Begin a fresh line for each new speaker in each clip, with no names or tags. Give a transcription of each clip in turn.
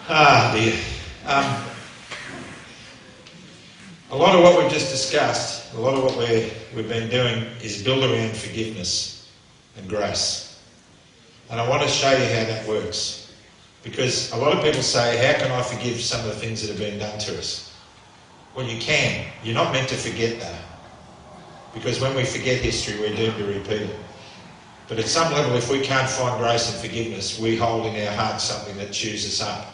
Ah, dear. A lot of what we've just discussed, a lot of what we've been doing is build around forgiveness and grace. And I want to show you how that works. Because a lot of people say, how can I forgive some of the things that have been done to us? Well, you can. You're not meant to forget that. Because when we forget history, we're doomed to repeat it. But at some level, if we can't find grace and forgiveness, we hold in our hearts something that chews us up.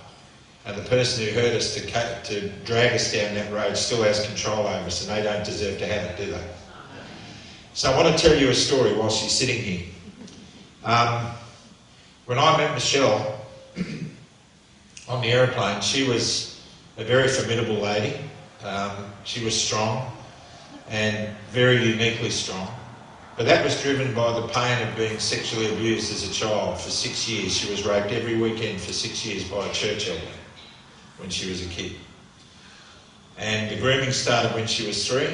And the person who hurt us to drag us down that road still has control over us, and they don't deserve to have it, do they? So I want to tell you a story while she's sitting here. When I met Michelle on the aeroplane, she was a very formidable lady. She was strong and very uniquely strong. But that was driven by the pain of being sexually abused as a child. For 6 years, she was raped every weekend for 6 years by a church elder when she was a kid. And the grooming started when she was 3.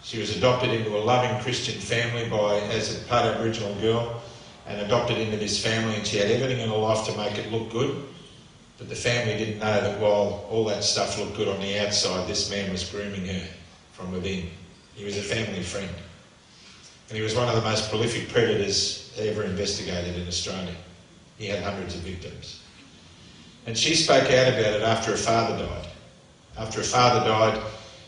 She was adopted into a loving Christian family as a part Aboriginal girl, and adopted into this family, and she had everything in her life to make it look good. But the family didn't know that while all that stuff looked good on the outside, this man was grooming her from within. He was a family friend. And he was one of the most prolific predators ever investigated in Australia. He had hundreds of victims. And she spoke out about it after her father died. After her father died,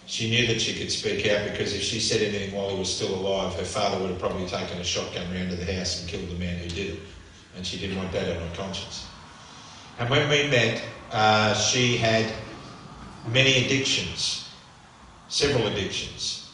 she knew that she could speak out, because if she said anything while he was still alive, her father would have probably taken a shotgun round to the house and killed the man who did it. And she didn't want that on her conscience. And when we met, she had many addictions, several addictions.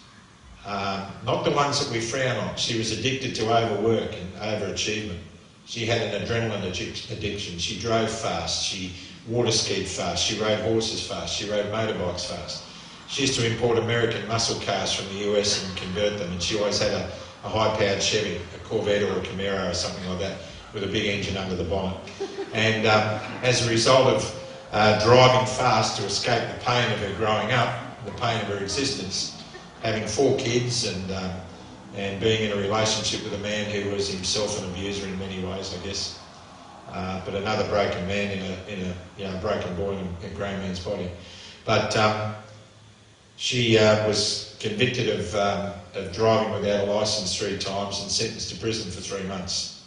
Not the ones that we frown on. She was addicted to overwork and overachievement. She had an adrenaline addiction. She drove fast. She water skied fast. She rode horses fast. She rode motorbikes fast. She used to import American muscle cars from the US and convert them, and she always had a high-powered Chevy, a Corvette or a Camaro or something like that, with a big engine under the bonnet. And as a result of driving fast to escape the pain of her growing up, the pain of her existence, having 4 kids and being in a relationship with a man who was himself an abuser in many ways, I guess, but another broken man in a broken boy in a grown man's body. But she was convicted of driving without a licence 3 times and sentenced to prison for 3 months.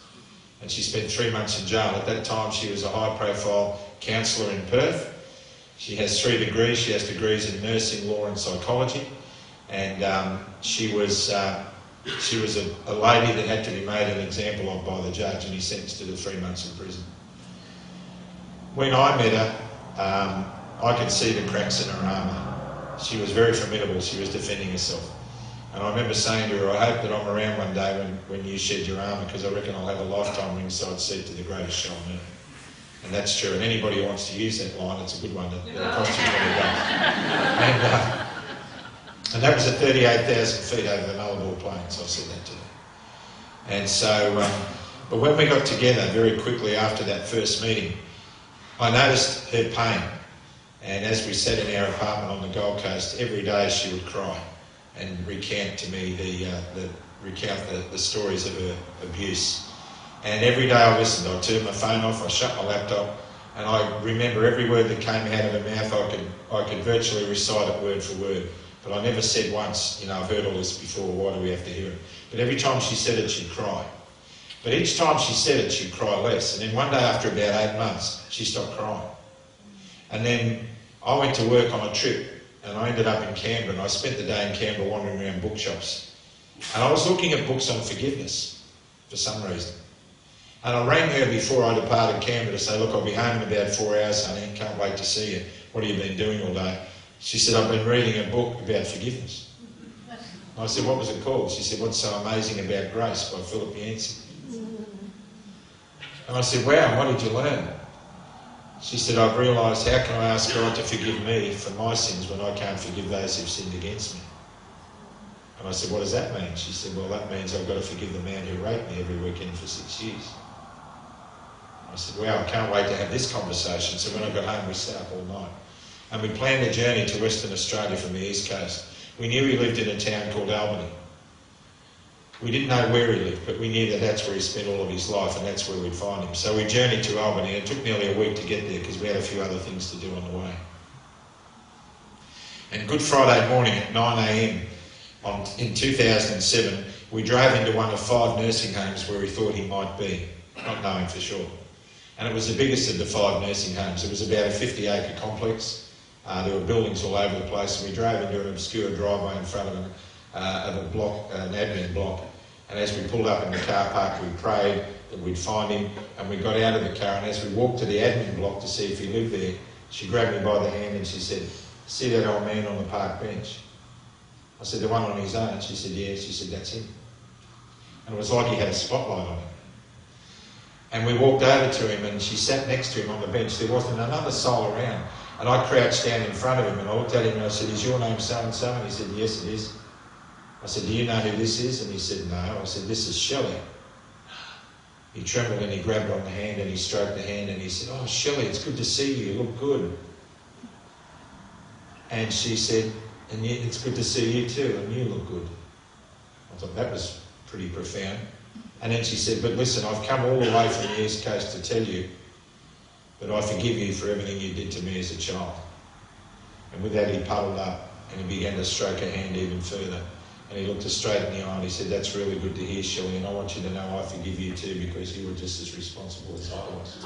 And she spent 3 months in jail. At that time, she was a high-profile counsellor in Perth. She has 3 degrees. She has degrees in nursing, law and psychology. And she was a lady that had to be made an example of by the judge, and he sentenced her to 3 months in prison. When I met her, I could see the cracks in her armour. She was very formidable. She was defending herself. And I remember saying to her, I hope that I'm around one day when you shed your armour, because I reckon I'll have a lifetime ringside seat to the greatest show on earth. And that's true. And anybody who wants to use that line, it's a good one. It'll cost you $20. And that was at 38,000 feet over the Nullarbor Plains. I said that to her. And so, but when we got together very quickly after that first meeting, I noticed her pain. And as we sat in our apartment on the Gold Coast, every day she would cry and recount to me the stories of her abuse. And every day I listened. I turned my phone off, I shut my laptop, and I remember every word that came out of her mouth. I could virtually recite it word for word. But I never said once, I've heard all this before, why do we have to hear it? But every time she said it, she'd cry. But each time she said it, she'd cry less. And then one day after about 8 months, she stopped crying. And then I went to work on a trip, and I ended up in Canberra, and I spent the day in Canberra wandering around bookshops. And I was looking at books on forgiveness for some reason. And I rang her before I departed Canberra to say, look, I'll be home in about 4 hours, honey, can't wait to see you. What have you been doing all day? She said, I've been reading a book about forgiveness. I said, what was it called? She said, What's So Amazing About Grace by Philip Yancey. And I said, wow, what did you learn? She said, I've realised, how can I ask God to forgive me for my sins when I can't forgive those who've sinned against me? And I said, what does that mean? She said, well, that means I've got to forgive the man who raped me every weekend for 6 years. I said, wow, I can't wait to have this conversation. So when I got home, we sat up all night. And we planned a journey to Western Australia from the East Coast. We knew he lived in a town called Albany. We didn't know where he lived, but we knew that that's where he spent all of his life and that's where we'd find him. So we journeyed to Albany. It took nearly a week to get there because we had a few other things to do on the way. And Good Friday morning at 9 a.m. in 2007, we drove into one of 5 nursing homes where he thought he might be, not knowing for sure. And it was the biggest of the 5 nursing homes. It was about a 50-acre complex. There were buildings all over the place, and we drove into an obscure driveway in front of a block, an admin block. And as we pulled up in the car park, we prayed that we'd find him, and we got out of the car, and as we walked to the admin block to see if he lived there, she grabbed me by the hand and she said, "See that old man on the park bench?" I said, "The one on his own?" She said, "Yeah." She said, "That's him." And it was like he had a spotlight on him. And we walked over to him and she sat next to him on the bench. There wasn't another soul around. And I crouched down in front of him and I looked at him and I said, "Is your name so-and-so?" And he said, "Yes, it is." I said, "Do you know who this is?" And he said, "No." I said, "This is Shelley." He trembled and he grabbed on the hand and he stroked the hand and he said, "Oh, Shelley, it's good to see you. You look good." And she said, "And it's good to see you too, and you look good." I thought that was pretty profound. And then she said, "But listen, I've come all the way from the East Coast to tell you that I forgive you for everything you did to me as a child." And with that he puddled up and he began to stroke her hand even further. And he looked her straight in the eye and he said, "That's really good to hear, Shelley, and I want you to know I forgive you too because you were just as responsible as I was."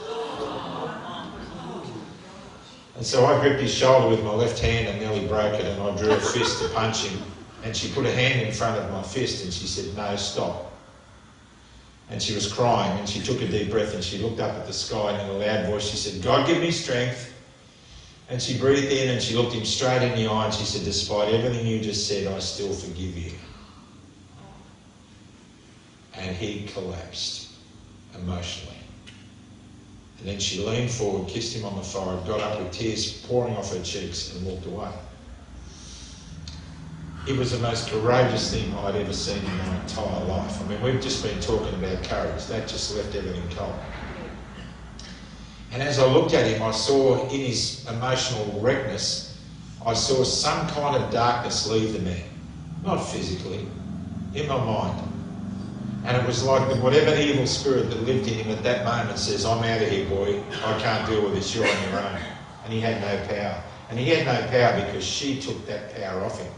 And so I gripped his shoulder with my left hand and nearly broke it, and I drew a fist to punch him. And she put a hand in front of my fist and she said, "No, stop." And she was crying and she took a deep breath and she looked up at the sky and in a loud voice she said, "God, give me strength." And she breathed in and she looked him straight in the eye and she said, "Despite everything you just said, I still forgive you." And he collapsed emotionally. And then she leaned forward, kissed him on the forehead, got up with tears pouring off her cheeks and walked away. It was the most courageous thing I'd ever seen in my entire life. I mean, we've just been talking about courage. That just left everything cold. And as I looked at him, I saw in his emotional wreckness, I saw some kind of darkness leave the man. Not physically, in my mind. And it was like that whatever evil spirit that lived in him at that moment says, "I'm out of here, boy. I can't deal with this. You're on your own." And he had no power. And he had no power because she took that power off him.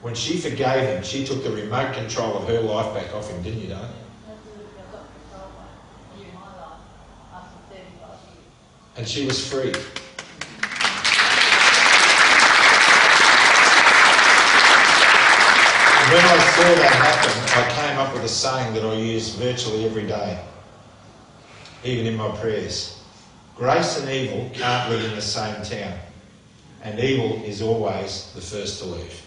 When she forgave him, she took the remote control of her life back off him, didn't you, darling? And she was free. And when I saw that happen, I came up with a saying that I use virtually every day, even in my prayers. Grace and evil can't live in the same town. And evil is always the first to leave.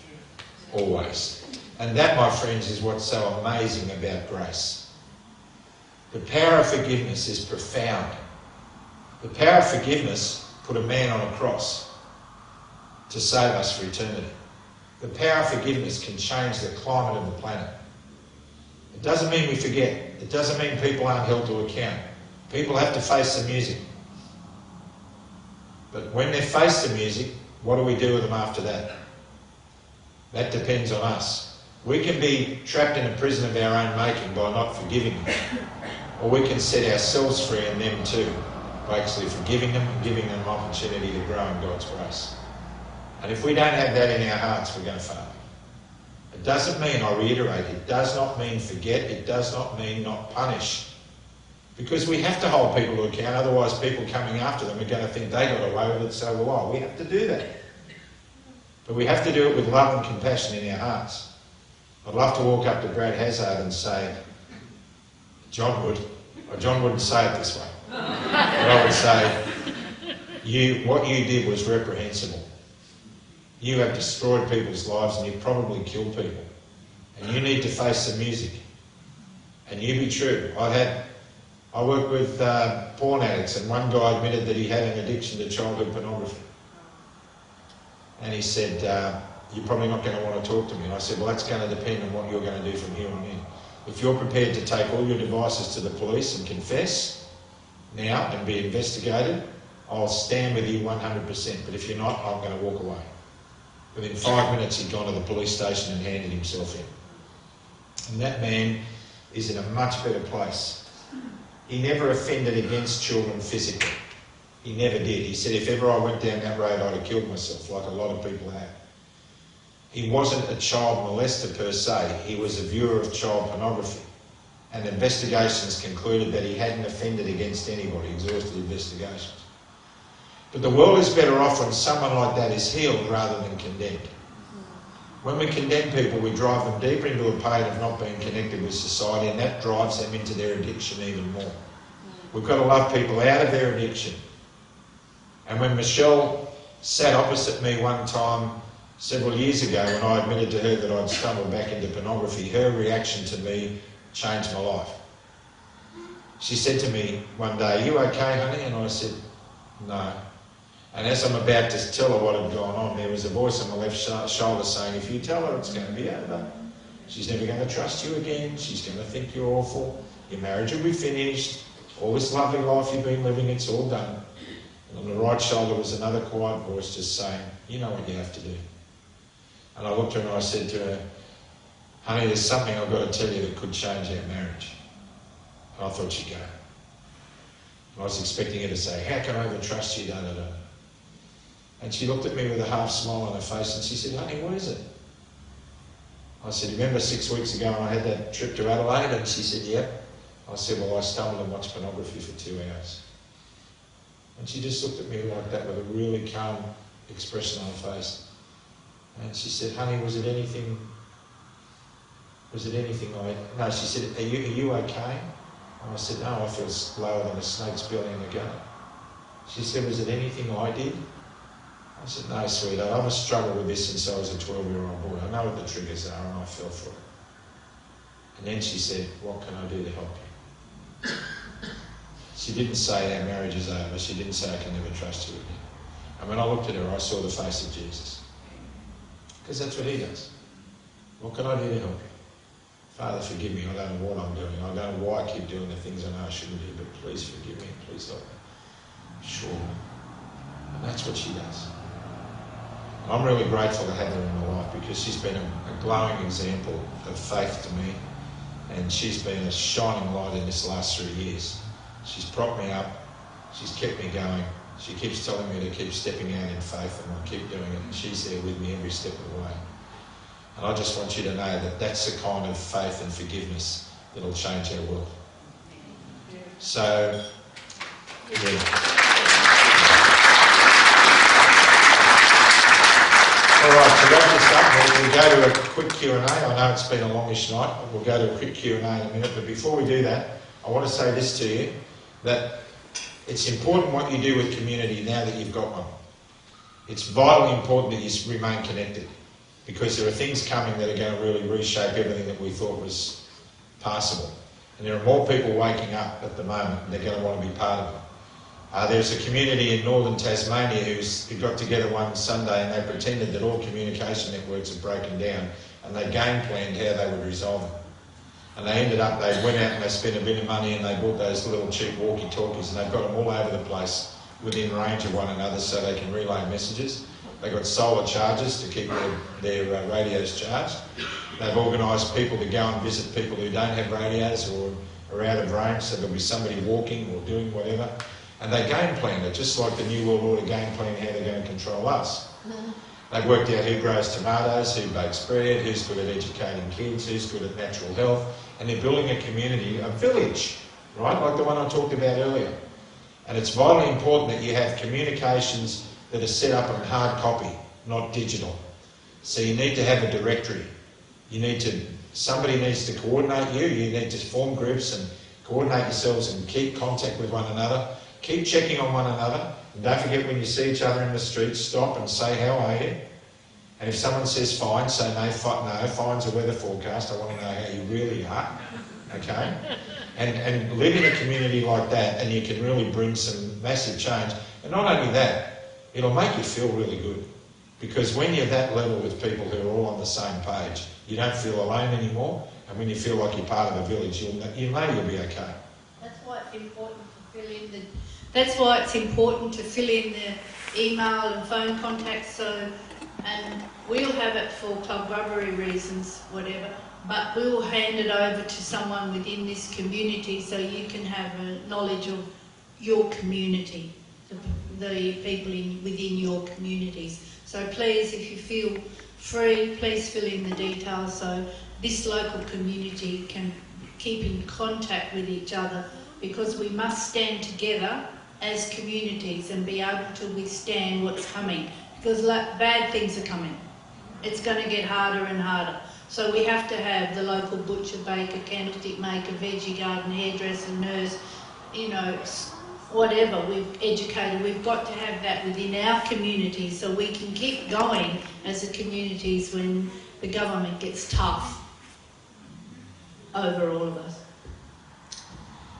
Always. And that, my friends, is what's so amazing about grace. The power of forgiveness is profound. The power of forgiveness put a man on a cross to save us for eternity. The power of forgiveness can change the climate of the planet. It doesn't mean we forget. It doesn't mean people aren't held to account. People have to face the music. But when they face the music, what do we do with them after that? That depends on us. We can be trapped in a prison of our own making by not forgiving them. Or we can set ourselves free and them too, by actually forgiving them and giving them an opportunity to grow in God's grace. And if we don't have that in our hearts, we're going to fail. It doesn't mean, I reiterate, it does not mean forget, it does not mean not punish. Because we have to hold people to account, otherwise people coming after them are going to think they got away with it, so will I. We have to do that. But we have to do it with love and compassion in our hearts. I'd love to walk up to Brad Hazard and say, John wouldn't say it this way. But I would say, what you did was reprehensible. You have destroyed people's lives and you've probably killed people. And you need to face the music. And you be true. I work with porn addicts, and one guy admitted that he had an addiction to childhood pornography. And he said, "You're probably not going to want to talk to me." And I said, "Well, that's going to depend on what you're going to do from here on in. If you're prepared to take all your devices to the police and confess now and be investigated, I'll stand with you 100%. But if you're not, I'm going to walk away." Within 5 minutes, he'd gone to the police station and handed himself in. And that man is in a much better place. He never offended against children physically. He never did. He said, if ever I went down that road, I'd have killed myself, like a lot of people have. He wasn't a child molester per se. He was a viewer of child pornography. And investigations concluded that he hadn't offended against anybody, exhausted investigations. But the world is better off when someone like that is healed rather than condemned. When we condemn people, we drive them deeper into a pain of not being connected with society, and that drives them into their addiction even more. We've got to love people out of their addiction. And when Michelle sat opposite me one time several years ago when I admitted to her that I'd stumbled back into pornography, her reaction to me changed my life. She said to me one day, "Are you okay, honey?" And I said, "No." And as I'm about to tell her what had gone on, there was a voice on my left shoulder saying, "If you tell her, it's going to be over. She's never going to trust you again. She's going to think you're awful. Your marriage will be finished. All this lovely life you've been living, it's all done." And on the right shoulder was another quiet voice just saying, "You know what you have to do." And I looked at her and I said to her, "Honey, there's something I've got to tell you that could change our marriage." And I thought she'd go. And I was expecting her to say, "How can I ever trust you, da da da." And she looked at me with a half smile on her face and she said, "Honey, what is it?" I said, "Remember 6 weeks ago when I had that trip to Adelaide?" And she said, "Yep." I said, "Well, I stumbled and watched pornography for 2 hours." And she just looked at me like that with a really calm expression on her face. And she said, "Honey, was it anything like..." No, she said, are you okay?" And I said, "No, I feel lower than a snake's belly in a gut." She said, "Was it anything I did?" I said, "No, sweetheart, I've struggled with this since I was a 12-year-old boy. I know what the triggers are and I fell for it." And then she said, "What can I do to help you?" She didn't say our marriage is over. She didn't say I can never trust you again. And when I looked at her, I saw the face of Jesus. Because that's what he does. What can I do to help you? Father, forgive me. I don't know what I'm doing. I don't know why I keep doing the things I know I shouldn't do, but please forgive me and please help me. Sure. And that's what she does. And I'm really grateful to have her in my life because she's been a glowing example of faith to me, and she's been a shining light in this last 3 years. She's propped me up. She's kept me going. She keeps telling me to keep stepping out in faith, and I'll keep doing it, and she's there with me every step of the way. And I just want you to know that that's the kind of faith and forgiveness that'll change our world. So, yeah. All right, to wrap this up, we'll go to a quick Q&A. I know it's been a longish night, but we'll go to a quick Q&A in a minute. But before we do that, I want to say this to you, that it's important what you do with community now that you've got one. It's vitally important that you remain connected, because there are things coming that are going to really reshape everything that we thought was possible. And there are more people waking up at the moment, and they're going to want to be part of it. There's a community in northern Tasmania who got together one Sunday and they pretended that all communication networks had broken down, and they game planned how they would resolve it. And they ended up, they went out and they spent a bit of money and they bought those little cheap walkie-talkies, and they've got them all over the place within range of one another so they can relay messages. They've got solar chargers to keep their radios charged. They've organised people to go and visit people who don't have radios or are out of range, so there'll be somebody walking or doing whatever. And they game planned it, just like the New World Order game plan how they're going to control us. They've worked out who grows tomatoes, who bakes bread, who's good at educating kids, who's good at natural health, and they're building a community, a village, right, like the one I talked about earlier. And it's vitally important that you have communications that are set up on hard copy, not digital. So you need to have a directory. Somebody needs to coordinate you. You need to form groups and coordinate yourselves and keep contact with one another. Keep checking on one another. And don't forget, when you see each other in the street, stop and say, "How are you?" And if someone says fine, say no, fine's a weather forecast. I want to know how you really are. Okay? And live in a community like that, and you can really bring some massive change. And not only that, it'll make you feel really good. Because when you're that level with people who are all on the same page, you don't feel alone anymore. And when you feel like you're part of a village, you know you'll be okay.
That's why it's important to fill in That's why it's important to fill in the email and phone contacts. And we'll have it for club rubbery reasons, whatever. but we'll hand it over to someone within this community so you can have a knowledge of your community, the people within your communities. So please, if you feel free, please fill in the details so this local community can keep in contact with each other, because we must stand together as communities and be able to withstand what's coming, because bad things are coming. It's going to get harder and harder. So we have to have the local butcher, baker, candlestick maker, veggie garden, hairdresser, nurse, you know, whatever, we've educated, we've got to have that within our community so we can keep going as a communities when the government gets tough over all of us.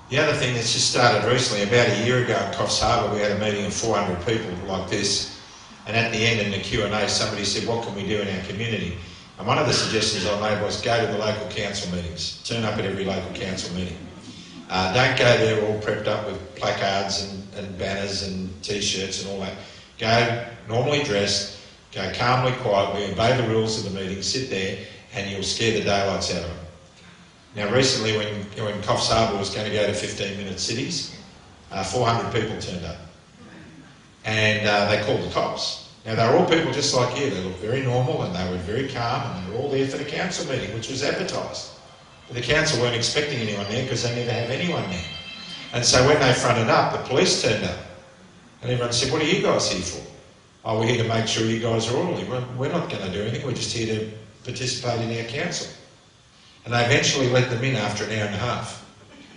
The other thing that's just started recently, about a year ago in Coffs Harbour, we had a meeting of 400 people like this, and at the end in the Q&A somebody said, what can we do in our community? And one of the suggestions I made was go to the local council meetings. Turn up at every local council meeting. Don't go there all prepped up with placards and banners and T-shirts and all that. Go normally dressed, go calmly, quietly, obey the rules of the meeting, sit there, and you'll scare the daylights out of them. Now recently when Coffs Harbour was going to go to 15-minute cities, 400 people turned up. And they called the cops. Now they were all people just like you. They looked very normal and they were very calm, and they were all there for the council meeting, which was advertised. But the council weren't expecting anyone there because they never have anyone there. And so when they fronted up, the police turned up. And everyone said, what are you guys here for? Oh, we're here to make sure you guys are orderly. We're not going to do anything, we're just here to participate in our council. And they eventually let them in after an hour and a half.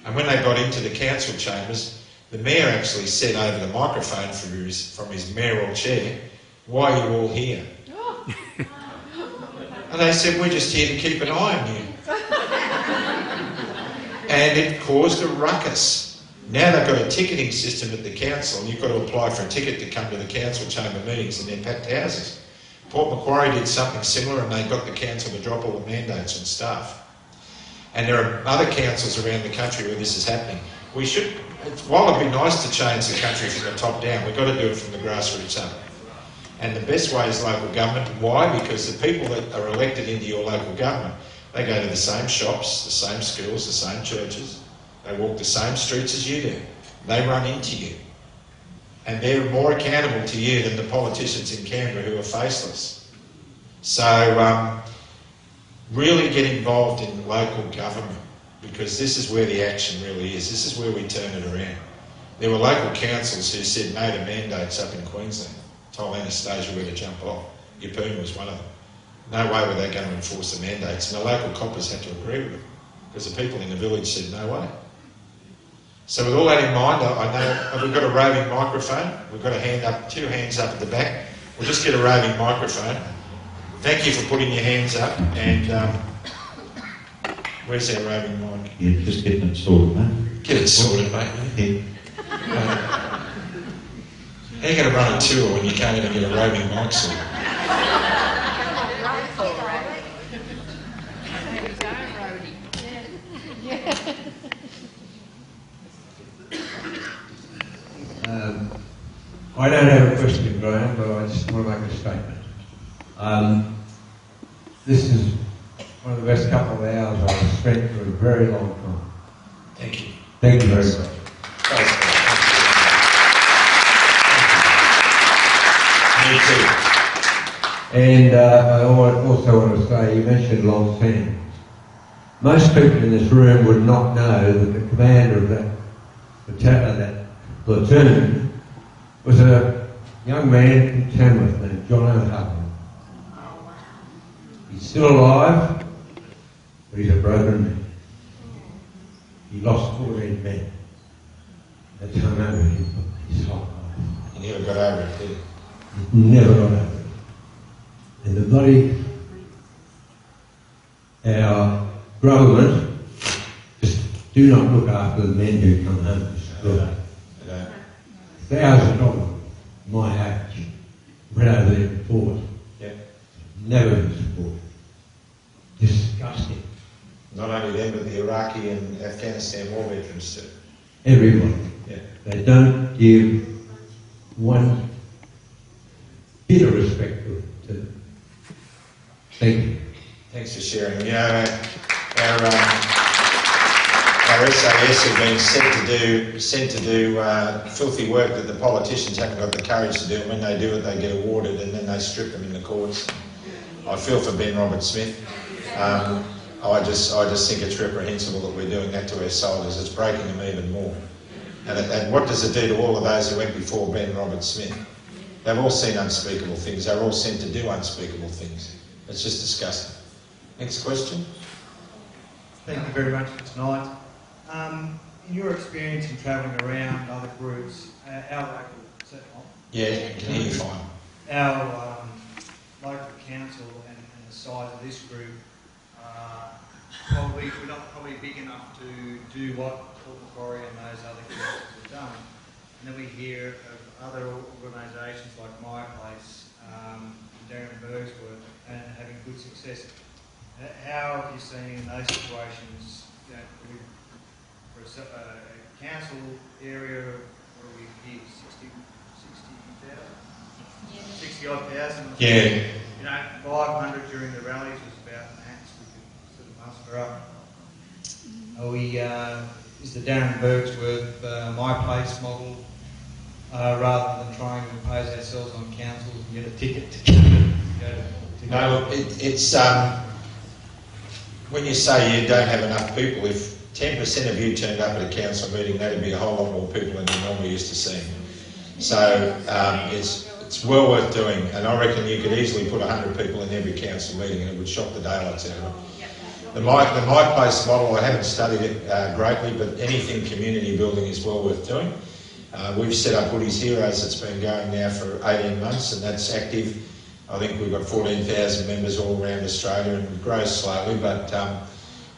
And when they got into the council chambers, the mayor actually said over the microphone from his mayoral chair, why are you all here? And they said, we're just here to keep an eye on you. And it caused a ruckus. Now they've got a ticketing system at the council, and you've got to apply for a ticket to come to the council chamber meetings, and they're packed houses. Port Macquarie did something similar, and they got the council to drop all the mandates on staff. And there are other councils around the country where this is happening. We should, while it'd be nice to change the country from the top down, we've got to do it from the grassroots up. And the best way is local government. Why? Because the people that are elected into your local government, they go to the same shops, the same schools, the same churches. They walk the same streets as you do. They run into you. And they're more accountable to you than the politicians in Canberra who are faceless. So really get involved in local government, because this is where the action really is. This is where we turn it around. There were local councils who said no to mandates up in Queensland, told Anastasia where to jump off. Yeppoon was one of them. No way were they going to enforce the mandates, and the local coppers had to agree with them, because the people in the village said no way. So with all that in mind, I know we've got a roving microphone. We've got a hand up, 2 hands up at the back. We'll just get a roving microphone. Thank you for putting your hands up. And where's our roving mic?
Yeah, just getting it sorted, mate.
Get it sorted, mate.
Yeah.
How are you going to run a tour when you can't even get a roving mic sorted?
I don't have a question, Graham, but I just want to make a statement. This is one of the best couple of hours I've spent for a very long time.
Thank you.
Thank you very much.
Me too.
And I also want to say, you mentioned Long Sands. Most people in this room would not know that the commander of that platoon was a young man from Tamworth named John O'Hara. He's still alive, but he's a broken man. He lost 14 men. That's hung over him his whole life.
You never got over it, did you?
He never got over it. And the bloody, our government just do not look after the men who come home from school. Thousands of them, my age, went over there and fought.
Yep.
Never been supported. Disgusting.
Not only them, but the Iraqi and Afghanistan war veterans too.
Everybody.
Yeah.
They don't give one bit of respect to them. Thank you.
Thanks for sharing. You know, our SAS have been sent to do filthy work that the politicians haven't got the courage to do, and when they do it, they get awarded, and then they strip them in the courts. I feel for Ben Roberts-Smith. I just think it's reprehensible that we're doing that to our soldiers. It's breaking them even more. And what does it do to all of those who went before Ben Roberts-Smith? They've all seen unspeakable things. They're all sent to do unspeakable things. It's just disgusting. Next question.
Thank you very much for tonight. In your experience in travelling around other groups, our local, is that on?
Yeah, can hear you fine.
Our local council and the size of this group, we're not probably big enough to do what Port Macquarie and those other councils have done. And then we hear of other organisations like My Place, Darren Bergsworth, and having good success. How have you seen in those situations, you know, for a council area, what do we give, 60 odd thousand?
Yeah.
You know, 500 during the rallies was about max we could sort of muster up. Are we, is the Darren Bergsworth My Place model, rather than trying to impose ourselves on councils and get a ticket to go?
No, it's when you say you don't have enough people, if 10% of you turned up at a council meeting, that'd be a whole lot more people than you normally used to see. So it's well worth doing, and I reckon you could easily put 100 people in every council meeting and it would shock the daylights out of it. The My Place model, I haven't studied it greatly, but anything community building is well worth doing. We've set up Woodies Heroes. It's been going now for 18 months and that's active. I think we've got 14,000 members all around Australia and it grows slowly, but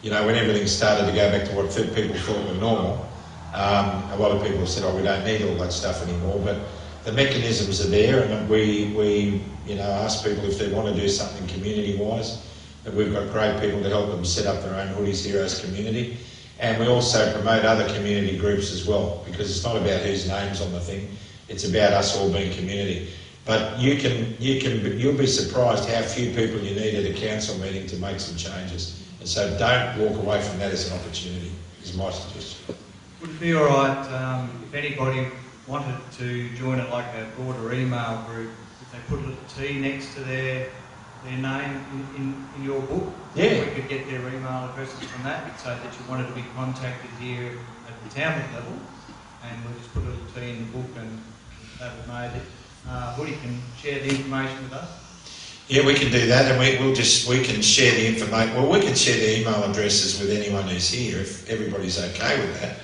you know, when everything started to go back to what people thought were normal, a lot of people have said, oh, we don't need all that stuff anymore, but the mechanisms are there, and we you know, ask people if they want to do something community-wise, and we've got great people to help them set up their own Hoodies Heroes community. And we also promote other community groups as well, because it's not about whose name's on the thing, it's about us all being community. But you'll be surprised how few people you need at a council meeting to make some changes. And so don't walk away from that as an opportunity, is my suggestion.
Would it be alright if anybody wanted to join it like a broader email group, if they put a little T next to their name in your book?
Yeah.
We could get their email addresses from that, so that you wanted to be contacted here at the Tamworth level, and we'll just put a little T in the book and that would made it. Woody can share the information with us.
Yeah, we can do that, and we can share the information. Well, we can share the email addresses with anyone who's here if everybody's okay with that.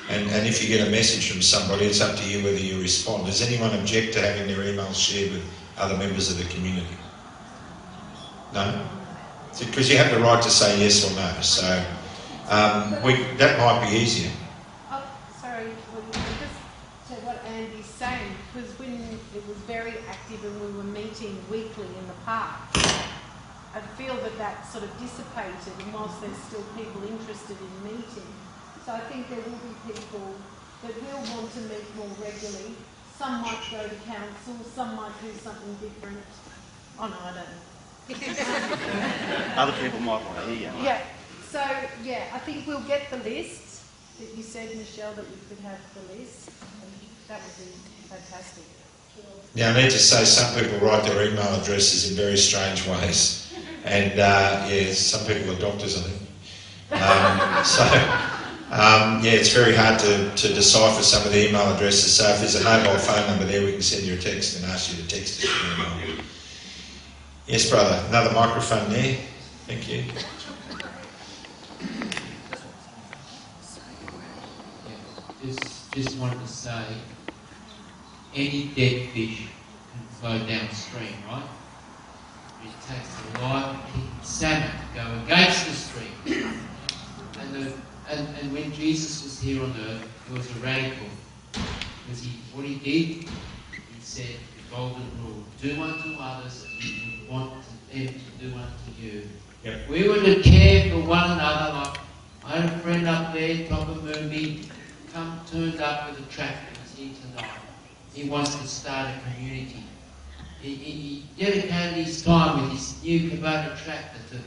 And if you get a message from somebody, it's up to you whether you respond. Does anyone object to having their emails shared with other members of the community? No? Because you have the right to say yes or no. So that might be easier.
Oh, sorry, just to what Andy's saying, because when it was very active and we were meeting weekly in the park, I feel that sort of dissipated, and whilst there's still people interested in meeting, so I think there will be people that will want to meet more regularly. Some might go to council, some might do something different. Oh no, I don't know.
Other people might want to hear you.
Yeah, so yeah, I think we'll get the list that you said, Michelle, that we could have the list. And that would be fantastic.
Now, I need to say some people write their email addresses in very strange ways. And yeah, some people are doctors, I think. Yeah, it's very hard to decipher some of the email addresses. So if there's a mobile phone number there, we can send you a text and ask you to text us your email. Yes, brother. Another microphone there. Thank you.
Just wanted to say, any dead fish can flow downstream, right? It takes a live kicking salmon to go against the stream. And when Jesus was here on earth, he was a radical. Because what he did, he said the golden rule: do unto others as you would want them to do unto you.
Yep.
We were to care for one another. Like, I had a friend up there, top of Moonby, turned up with a tractor. He's here tonight. He wants to start a community. He dedicated his time with his new Kubota tractor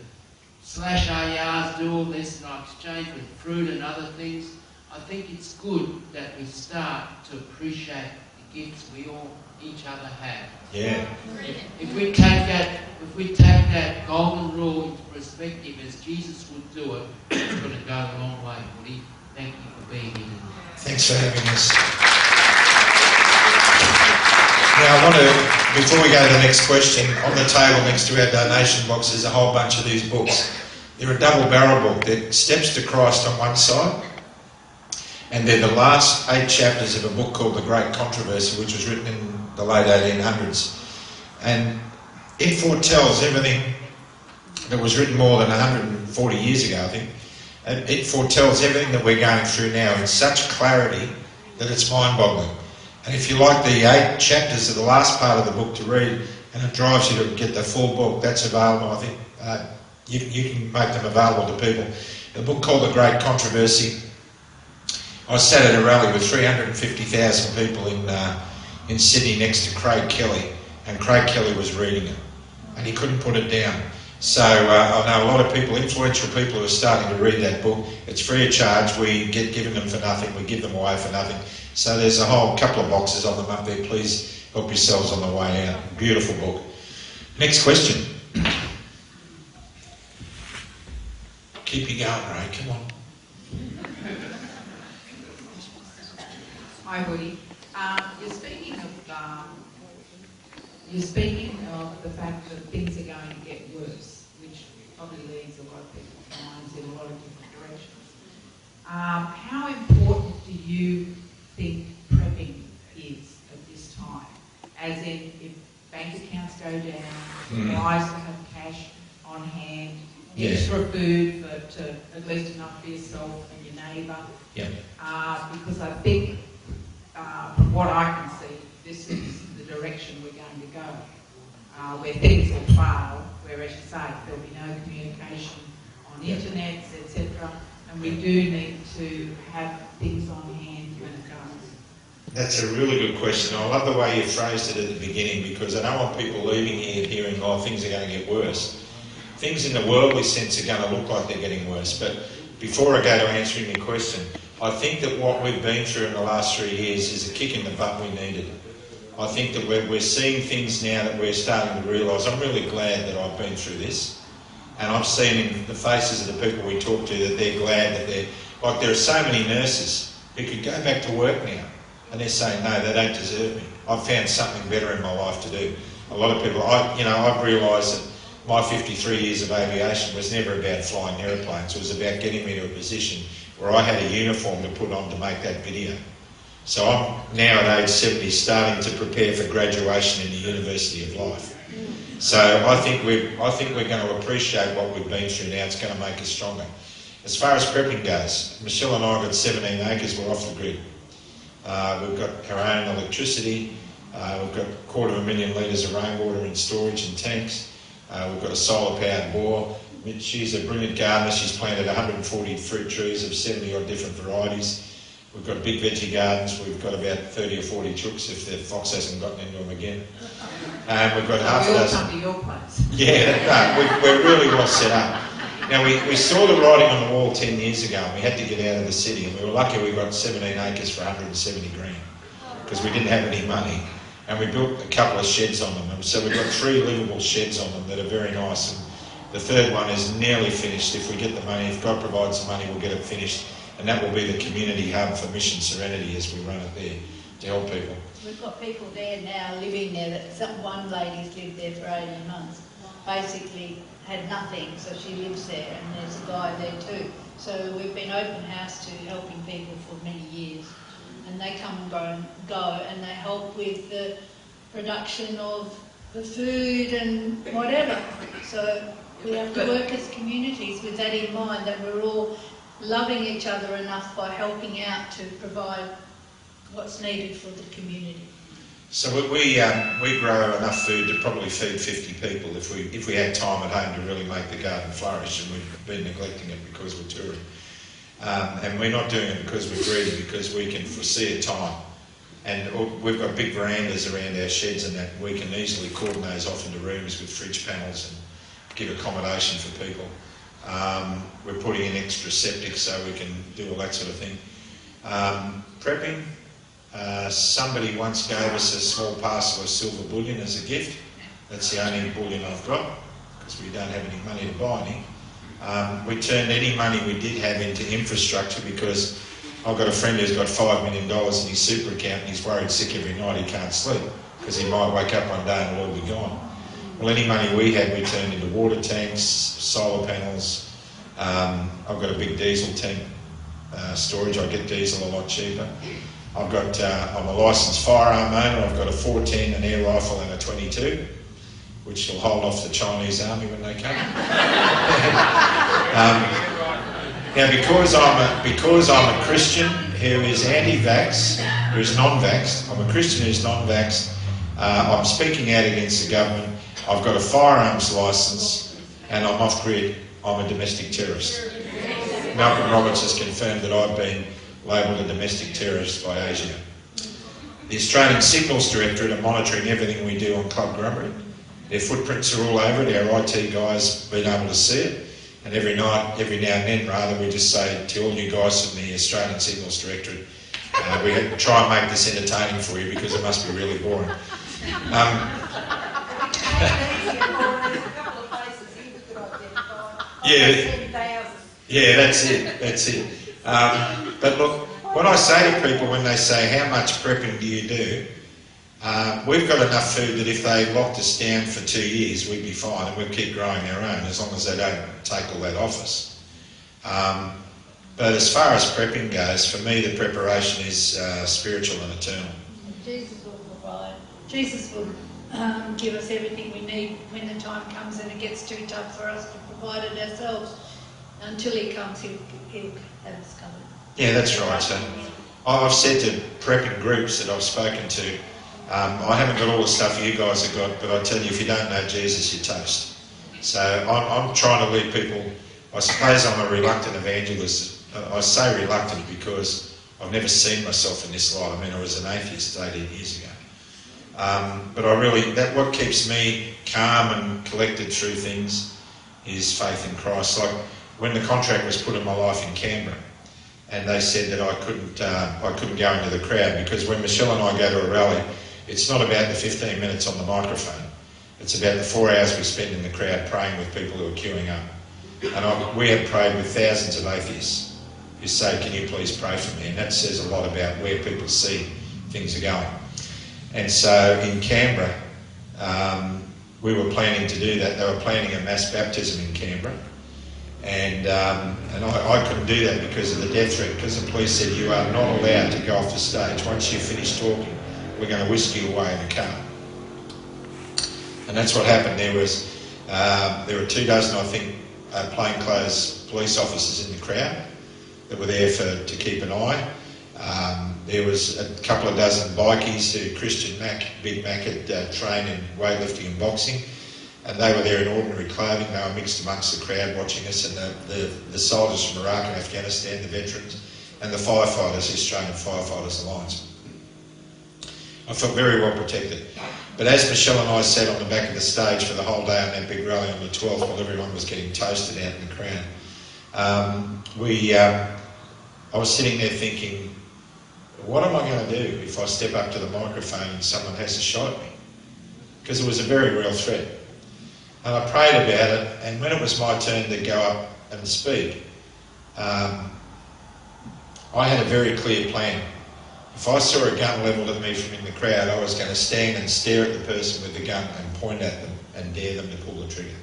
slash our yards, do all this, and I exchange with fruit and other things. I think it's good that we start to appreciate the gifts we all, each other have.
Yeah.
If we take that golden rule into perspective as Jesus would do it, it's going to go a long way, Woody. Thank you for being here.
Thanks for having us. Now I want to, before we go to the next question, on the table next to our donation box there's a whole bunch of these books. They're a double-barrel book. They're Steps to Christ on one side, and they're the last 8 chapters of a book called The Great Controversy, which was written in the late 1800s. And it foretells everything that was written more than 140 years ago, I think. And it foretells everything that we're going through now in such clarity that it's mind-boggling. And if you like the 8 chapters of the last part of the book to read, and it drives you to get the full book, that's available, I think. You can make them available to people. A book called The Great Controversy. I sat at a rally with 350,000 people in Sydney next to Craig Kelly, and Craig Kelly was reading it, and he couldn't put it down. So I know a lot of people, influential people, who are starting to read that book. It's free of charge. We get given them for nothing. We give them away for nothing. So there's a whole couple of boxes of them up there. Please help yourselves on the way out. Beautiful book. Next question. Keep you going, Ray. Come on.
Hi, Woody. You're speaking of the fact that things are going to get worse, which probably leads a lot of people's minds in a lot of different directions. How important do you think prepping is at this time? As in, if bank accounts go down, wise to have cash on hand, extra food to at least enough for yourself and your neighbour.
Yeah.
Because I think, from what I can see, this is the direction we're going to go, where things will fail, where, as you say, there'll be no communication on internets, etc. And we do need to have things on hand when it goes.
That's a really good question. I love the way you phrased it at the beginning, because I don't want people leaving here hearing, oh, things are going to get worse. Things in the worldly sense are going to look like they're getting worse. But before I go to answering your question, I think that what we've been through in the last 3 years is a kick in the butt we needed. I think that we're seeing things now that we're starting to realise. I'm really glad that I've been through this. And I've seen in the faces of the people we talk to that they're glad that they're... Like, there are so many nurses who could go back to work now, and they're saying, no, they don't deserve me. I've found something better in my life to do. A lot of people... I've realised that my 53 years of aviation was never about flying aeroplanes. It was about getting me to a position where I had a uniform to put on to make that video. So I'm now at age 70 starting to prepare for graduation in the University of Life. So I think we're going to appreciate what we've been through now. It's going to make us stronger. As far as prepping goes, Michelle and I have got 17 acres. We're off the grid. We've got our own electricity. We've got 250,000 litres of rainwater in storage and tanks. We've got a solar-powered bore. She's a brilliant gardener. She's planted 140 fruit trees of 70 odd different varieties. We've got big veggie gardens. We've got about 30 or 40 chooks if the fox hasn't gotten into them again. We've got half a dozen.
Come to your place.
Yeah, no, we're really well set up. Now, we saw the writing on the wall 10 years ago, and we had to get out of the city, and we were lucky we got 17 acres for 170 grand, because we didn't have any money. And we built a couple of sheds on them. And so we've got 3 livable sheds on them that are very nice. And the third one is nearly finished. If we get the money, if God provides the money, we'll get it finished. And that will be the community hub for Mission Serenity as we run it there to help people.
We've got people there now living there. One lady's lived there for 18 months. Basically had nothing, so she lives there, and there's a guy there too. So we've been open house to helping people for many years. And they come and go, and they help with the production of the food and whatever. So we have to work as communities with that in mind, that we're all loving each other enough by helping out to provide what's needed for the community.
So we grow enough food to probably feed 50 people if we had time at home to really make the garden flourish, and we've been neglecting it because we're touring. And we're not doing it because we're greedy, because we can foresee a time. And we've got big verandas around our sheds, and that we can easily cordon those off into rooms with fridge panels and give accommodation for people. We're putting in extra septic so we can do all that sort of thing. Prepping. Somebody once gave us a small parcel of silver bullion as a gift. That's the only bullion I've got, because we don't have any money to buy any. We turned any money we did have into infrastructure, because I've got a friend who's got $5 million in his super account and he's worried sick every night he can't sleep, because he might wake up one day and it'll all be gone. Well, any money we had we turned into water tanks, solar panels. I've got a big diesel tank storage. I get diesel a lot cheaper. I'm a licensed firearm owner. I've got a 410, an air rifle and a 22, which will hold off the Chinese army when they come. Now, because I'm a Christian who is anti-vax, who's non-vaxxed, I'm a Christian who's non-vaxxed, I'm speaking out against the government, I've got a firearms licence, and I'm off-grid, I'm a domestic terrorist. Malcolm Roberts has confirmed that I've been labelled a domestic terrorist by ASIO. The Australian Signals Directorate are monitoring everything we do on Club Grubbery. Their footprints are all over it, our IT guys been able to see it, and every now and then we just say to all you guys from the Australian Signals Directorate, we try and make this entertaining for you, because it must be really boring. Yeah, that's it. But look, what I say to people when they say, how much prepping do you do? We've got enough food that if they locked us down for 2 years, we'd be fine, and we'd keep growing our own, as long as they don't take all that off us. But as far as prepping goes, for me the preparation is spiritual and eternal.
Jesus will provide. Jesus will give us everything we need when the time comes and it gets too tough for us to provide it ourselves. Until he comes, he'll have us covered.
Yeah, that's right. So I've said to prepping groups that I've spoken to, I haven't got all the stuff you guys have got, but I tell you, if you don't know Jesus, you're toast. So I'm trying to lead people. I suppose I'm a reluctant evangelist. I say reluctant because I've never seen myself in this light. I mean, I was an atheist 18 years ago. But what keeps me calm and collected through things is faith in Christ. Like when the contract was put in my life in Canberra, and they said that I couldn't go into the crowd, because when Michelle and I go to a rally, it's not about the 15 minutes on the microphone. It's about the 4 hours we spend in the crowd praying with people who are queuing up. And we have prayed with thousands of atheists who say, can you please pray for me? And that says a lot about where people see things are going. And so in Canberra, we were planning to do that. They were planning a mass baptism in Canberra. And I couldn't do that because of the death threat, because the police said you are not allowed to go off the stage. Once you finish talking, we're going to whisk you away in the car. And that's what happened. There were 24, I think, plainclothes police officers in the crowd that were there to keep an eye. There was a couple of dozen bikies who Christian Mac, Big Mac, had trained in weightlifting and boxing. And they were there in ordinary clothing. They were mixed amongst the crowd watching us, and the soldiers from Iraq and Afghanistan, the veterans, and the firefighters, the Australian Firefighters Alliance. I felt very well protected. But as Michelle and I sat on the back of the stage for the whole day on that big rally on the 12th, while everyone was getting toasted out in the crowd, I was sitting there thinking, what am I going to do if I step up to the microphone and someone has a shot at me? Because it was a very real threat. And I prayed about it, and when it was my turn to go up and speak, I had a very clear plan. If I saw a gun levelled at me from in the crowd, I was going to stand and stare at the person with the gun and point at them and dare them to pull the trigger.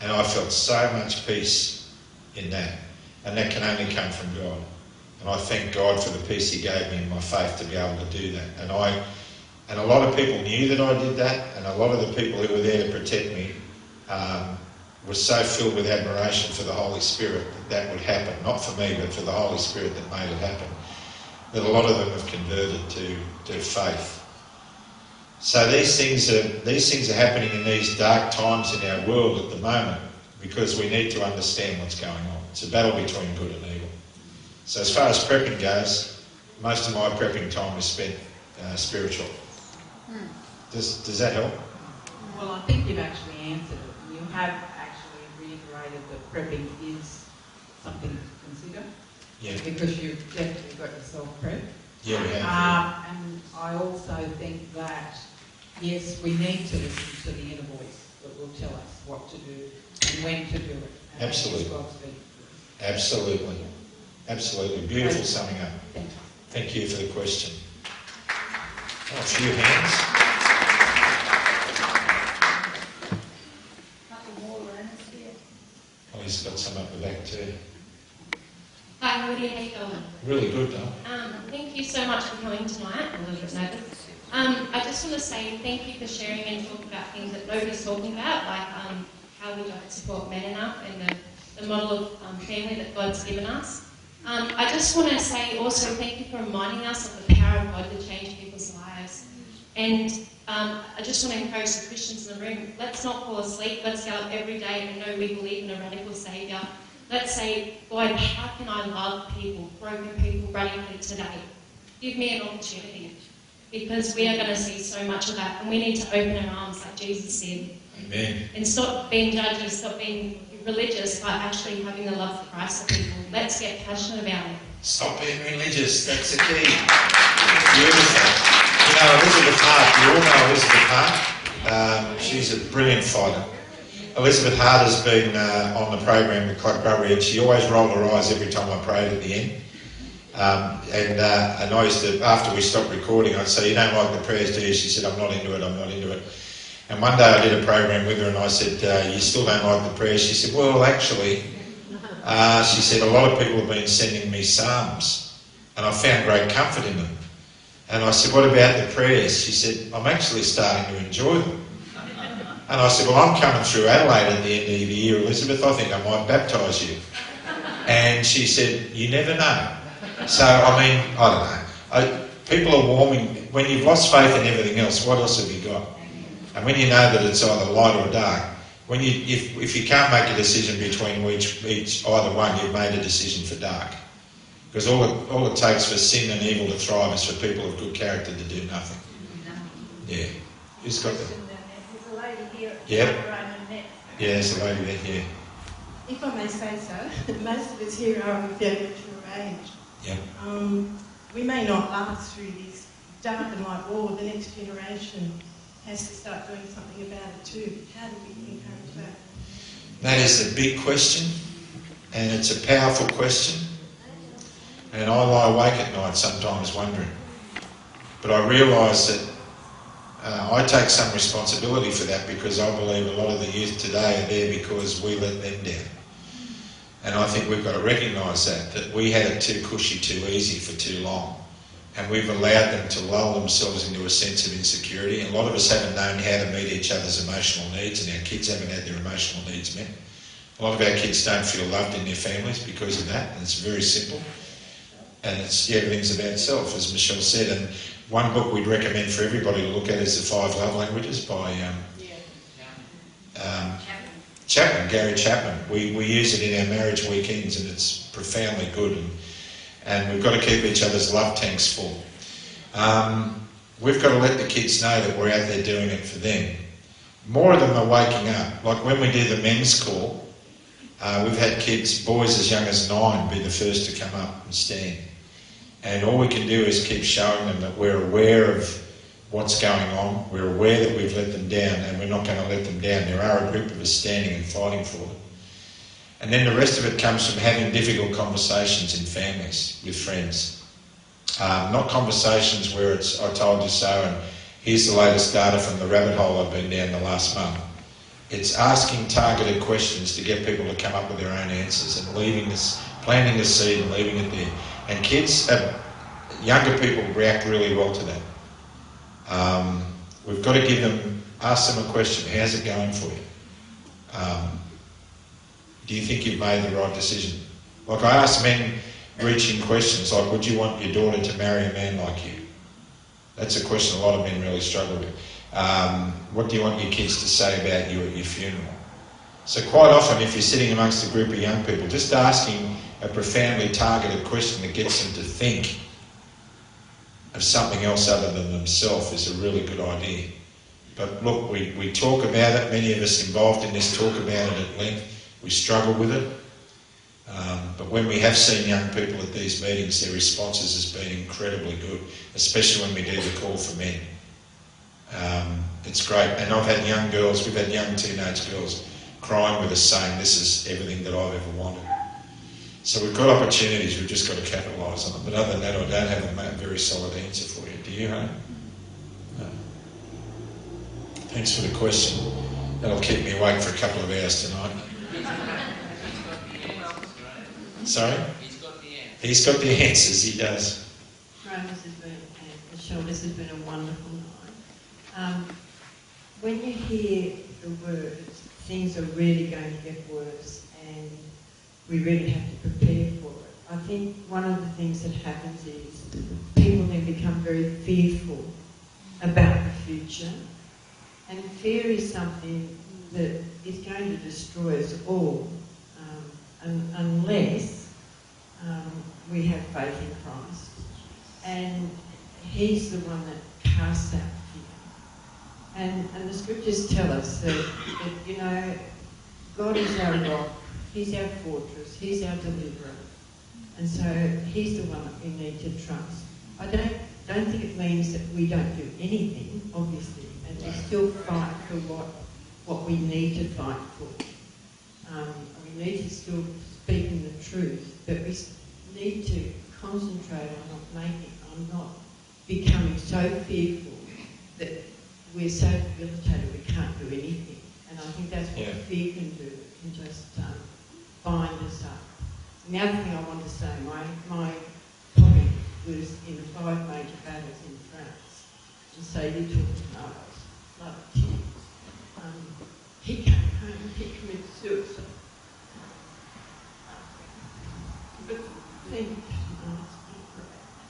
And I felt so much peace in that, and that can only come from God. And I thank God for the peace He gave me in my faith to be able to do that. And a lot of people knew that I did that, and a lot of the people who were there to protect me were so filled with admiration for the Holy Spirit that would happen. Not for me, but for the Holy Spirit that made it happen. That a lot of them have converted to faith. So these things are happening in these dark times in our world at the moment, because we need to understand what's going on. It's a battle between good and evil. So as far as prepping goes, most of my prepping time is spent spiritual. Does that help?
Well, I think you've actually answered it. You have actually reiterated demonstrated that prepping is something to consider.
Yeah.
Because you've definitely got yourself prepped.
Yeah, we have.
And I also think that, yes, we need to listen to the inner voice that will tell us what to do and when to do it. And
Absolutely.
God's speak.
Absolutely. Absolutely. Beautiful summing up.
Thank you.
Thank you for the question. Oh, a few hands. Oh, he's got some up the back too.
Hi, Woody, how you going?
Really good, though.
Thank you so much for coming tonight. I'm a little bit nervous. I just want to say thank you for sharing and talking about things that nobody's talking about, like how we don't support men enough and the model of family that God's given us. I just want to say also thank you for reminding us of the power of God to change people's lives. And I just want to encourage the Christians in the room, let's not fall asleep. Let's get up every day and know we believe in a radical Saviour. Let's say, God, how can I love people, broken people, radically today? Give me an opportunity. Because we are going to see so much of that. And we need to open our arms, like Jesus said.
Amen.
And stop being judges, stop being religious, but actually having the love for Christ for people. Let's get passionate about it.
Stop being religious. That's the key. Beautiful. You know, Elizabeth Hart, you all know Elizabeth Hart. She's a brilliant fighter. Elizabeth Hart has been on the program with Clark Rubbery, and she always rolled her eyes every time I prayed at the end. And I used to, after we stopped recording, I'd say, you don't like the prayers, do you? She said, I'm not into it. And one day I did a program with her and I said, you still don't like the prayers? She said, well, actually, she said, a lot of people have been sending me psalms and I found great comfort in them. And I said, what about the prayers? She said, I'm actually starting to enjoy them. And I said, well, I'm coming through Adelaide at the end of the year, Elizabeth. I think I might baptise you. And she said, you never know. So, I mean, I don't know. People are warming. When you've lost faith in everything else, what else have you got? And when you know that it's either light or dark, when if you can't make a decision between either one, you've made a decision for dark. Because all it takes for sin and evil to thrive is for people of good character to do nothing. Yeah. Who's got that?
There's a lady here.
Yeah. Yeah, there's a lady there, yeah.
If I may say so, most of us here are of very mature age.
Yeah.
We may not last through this dark and light war. The next generation has to start doing something about it too. How do we encourage that?
That is a big question, and it's a powerful question. And I lie awake at night sometimes wondering. But I realise that I take some responsibility for that because I believe a lot of the youth today are there because we let them down. And I think we've got to recognise that we had it too cushy, too easy for too long. And we've allowed them to lull themselves into a sense of insecurity. And a lot of us haven't known how to meet each other's emotional needs, and our kids haven't had their emotional needs met. A lot of our kids don't feel loved in their families because of that, and it's very simple. And everything's about self, as Michelle said. And one book we'd recommend for everybody to look at is The 5 Love Languages by Gary Chapman. We use it in our marriage weekends, and it's profoundly good. And we've got to keep each other's love tanks full. We've got to let the kids know that we're out there doing it for them. More of them are waking up. Like when we do the men's call, we've had kids, boys as young as 9, be the first to come up and stand. And all we can do is keep showing them that we're aware of what's going on, we're aware that we've let them down, and we're not going to let them down. There are a group of us standing and fighting for them. And then the rest of it comes from having difficult conversations in families, with friends. Not conversations where it's, I told you so, and here's the latest data from the rabbit hole I've been down the last month. It's asking targeted questions to get people to come up with their own answers and planting the seed and leaving it there. And kids, younger people react really well to that. We've got to ask them a question, how's it going for you? Do you think you've made the right decision? Like I ask men reaching questions like, would you want your daughter to marry a man like you? That's a question a lot of men really struggle with. What do you want your kids to say about you at your funeral? So quite often if you're sitting amongst a group of young people, just asking a profoundly targeted question that gets them to think of something else other than themselves is a really good idea. But look, we talk about it, many of us involved in this talk about it at length, we struggle with it. But when we have seen young people at these meetings, their responses has been incredibly good, especially when we do the call for men. It's great. And I've had young girls, we've had young teenage girls crying with us saying, this is everything that I've ever wanted. So we've got opportunities, we've just got to capitalise on them. But other than that, I don't have a very solid answer for you. Do you, Hone? No. Thanks for the question. That'll keep me awake for a couple of hours tonight. Sorry?
He's got the answer.
He's got the answers, he does.
Rome, this has been, Michelle, this has been a wonderful night. When you hear the words, things are really going to get worse and we really have to prepare for it. I think one of the things that happens is people then become very fearful about the future, and fear is something that is going to destroy us all unless we have faith in Christ, and He's the one that casts out fear. And the scriptures tell us that you know, God is our rock, He's our fortress, He's our deliverer. And so He's the one that we need to trust. I don't think it means that we don't do anything, obviously, and we still fight for what we need to fight for. We need to still speak in the truth, but we need to concentrate on not becoming so fearful that we're so debilitated we can't do anything. And I think that's what fear can do. It can just bind us up. And the other thing I want to say, my topic was in 5 major battles in France. And so you talk to Love tears. He came home, he committed suicide.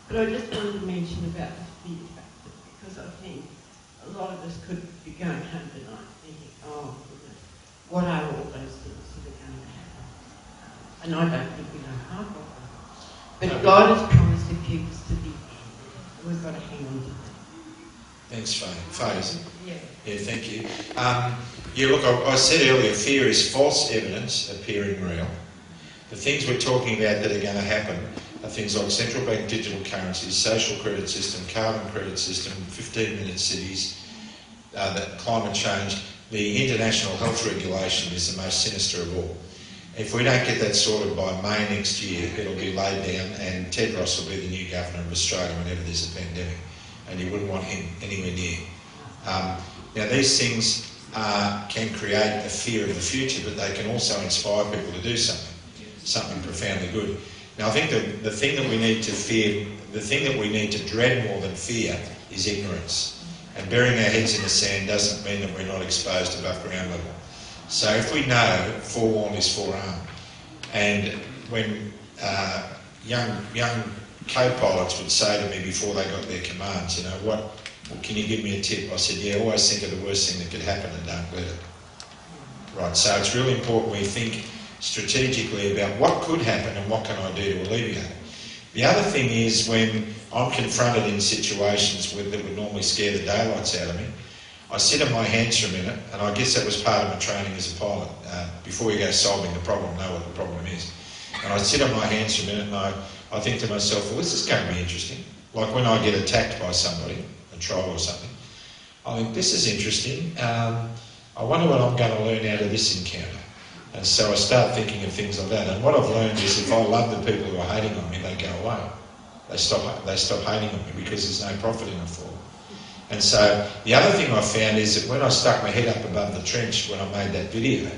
But I just wanted to mention about the fear factor, because I think a lot of us could be going home tonight thinking, oh goodness, what are all those things that are going to happen? And I don't think we know half of them. But God has promised to keep us to the end. We've got to hang on to that.
Thanks, Faye.
Yeah,
thank you. Look, I said earlier, fear is false evidence appearing real. The things we're talking about that are going to happen are things like central bank digital currencies, social credit system, carbon credit system, 15-minute cities, that climate change. The international health regulation is the most sinister of all. If we don't get that sorted by May next year, it'll be laid down, and Ted Ross will be the new governor of Australia whenever there's a pandemic, and you wouldn't want him anywhere near. Now, these things can create a fear of the future, but they can also inspire people to do something profoundly good. Now, I think the thing that we need to fear, the thing that we need to dread more than fear is ignorance. And burying our heads in the sand doesn't mean that we're not exposed above ground level. So if we know forewarned is forearmed, and when young co-pilots would say to me before they got their commands, can you give me a tip? I said, yeah, always think of the worst thing that could happen and don't let it. Right, so it's really important we think strategically about what could happen and what can I do to alleviate it. The other thing is, when I'm confronted in situations that would normally scare the daylights out of me, I sit on my hands for a minute, and I guess that was part of my training as a pilot. Before you go solving the problem, know what the problem is. And I sit on my hands for a minute and I think to myself, well, this is going to be interesting. Like when I get attacked by somebody, a troll or something, I think, this is interesting. I wonder what I'm going to learn out of this encounter. And so I start thinking of things like that. And what I've learned is, if I love the people who are hating on me, they go away. They stop hating on me because there's no profit in it for them. And so the other thing I found is that when I stuck my head up above the trench when I made that video,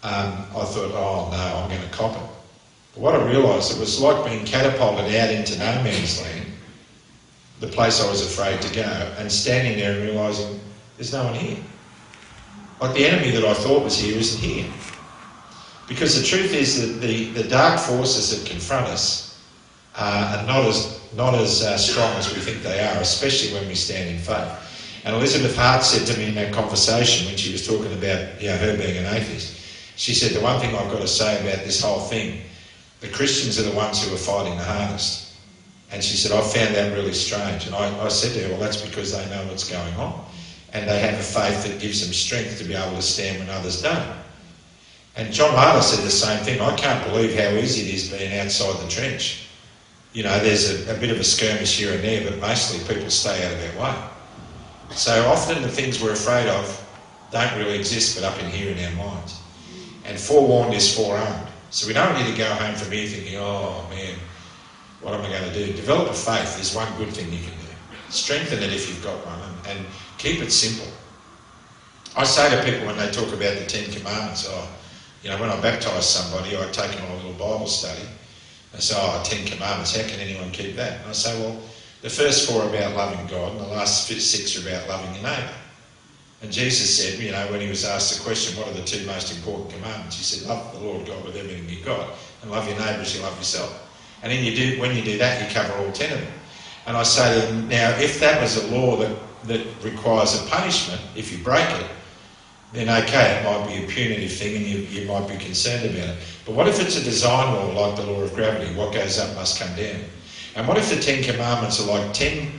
I thought, oh no, I'm going to cop it. But what I realised, it was like being catapulted out into no man's land, the place I was afraid to go, and standing there and realising there's no one here. Like, the enemy that I thought was here isn't here. Because the truth is that the dark forces that confront us are not as strong as we think they are, especially when we stand in faith. And Elizabeth Hart said to me in that conversation, when she was talking about her being an atheist, she said, the one thing I've got to say about this whole thing, the Christians are the ones who are fighting the hardest. And she said, I found that really strange. And I said to her, well, that's because they know what's going on. And they have a faith that gives them strength to be able to stand when others don't. And John Martyr said the same thing. I can't believe how easy it is being outside the trench. You know, there's a bit of a skirmish here and there, but mostly people stay out of our way. So often the things we're afraid of don't really exist, but up in here in our minds. And forewarned is forearmed. So we don't need to go home from here thinking, oh man, what am I going to do? Develop a faith is one good thing you can do. Strengthen it if you've got one, and keep it simple. I say to people when they talk about the 10 Commandments, you know, when I baptise somebody, I take them on a little Bible study. They say, 10 Commandments, how can anyone keep that? And I say, well, the first 4 are about loving God, and the last 6 are about loving your neighbour. And Jesus said, you know, when he was asked the question, what are the 2 most important commandments? He said, love the Lord God with everything you've got, and love your neighbour as you love yourself. And then when you do that, you cover all 10 of them. And I say to them, now, if that was a law that requires a punishment, if you break it, then okay, it might be a punitive thing and you might be concerned about it. But what if it's a design law like the law of gravity? What goes up must come down. And what if the 10 Commandments are like 10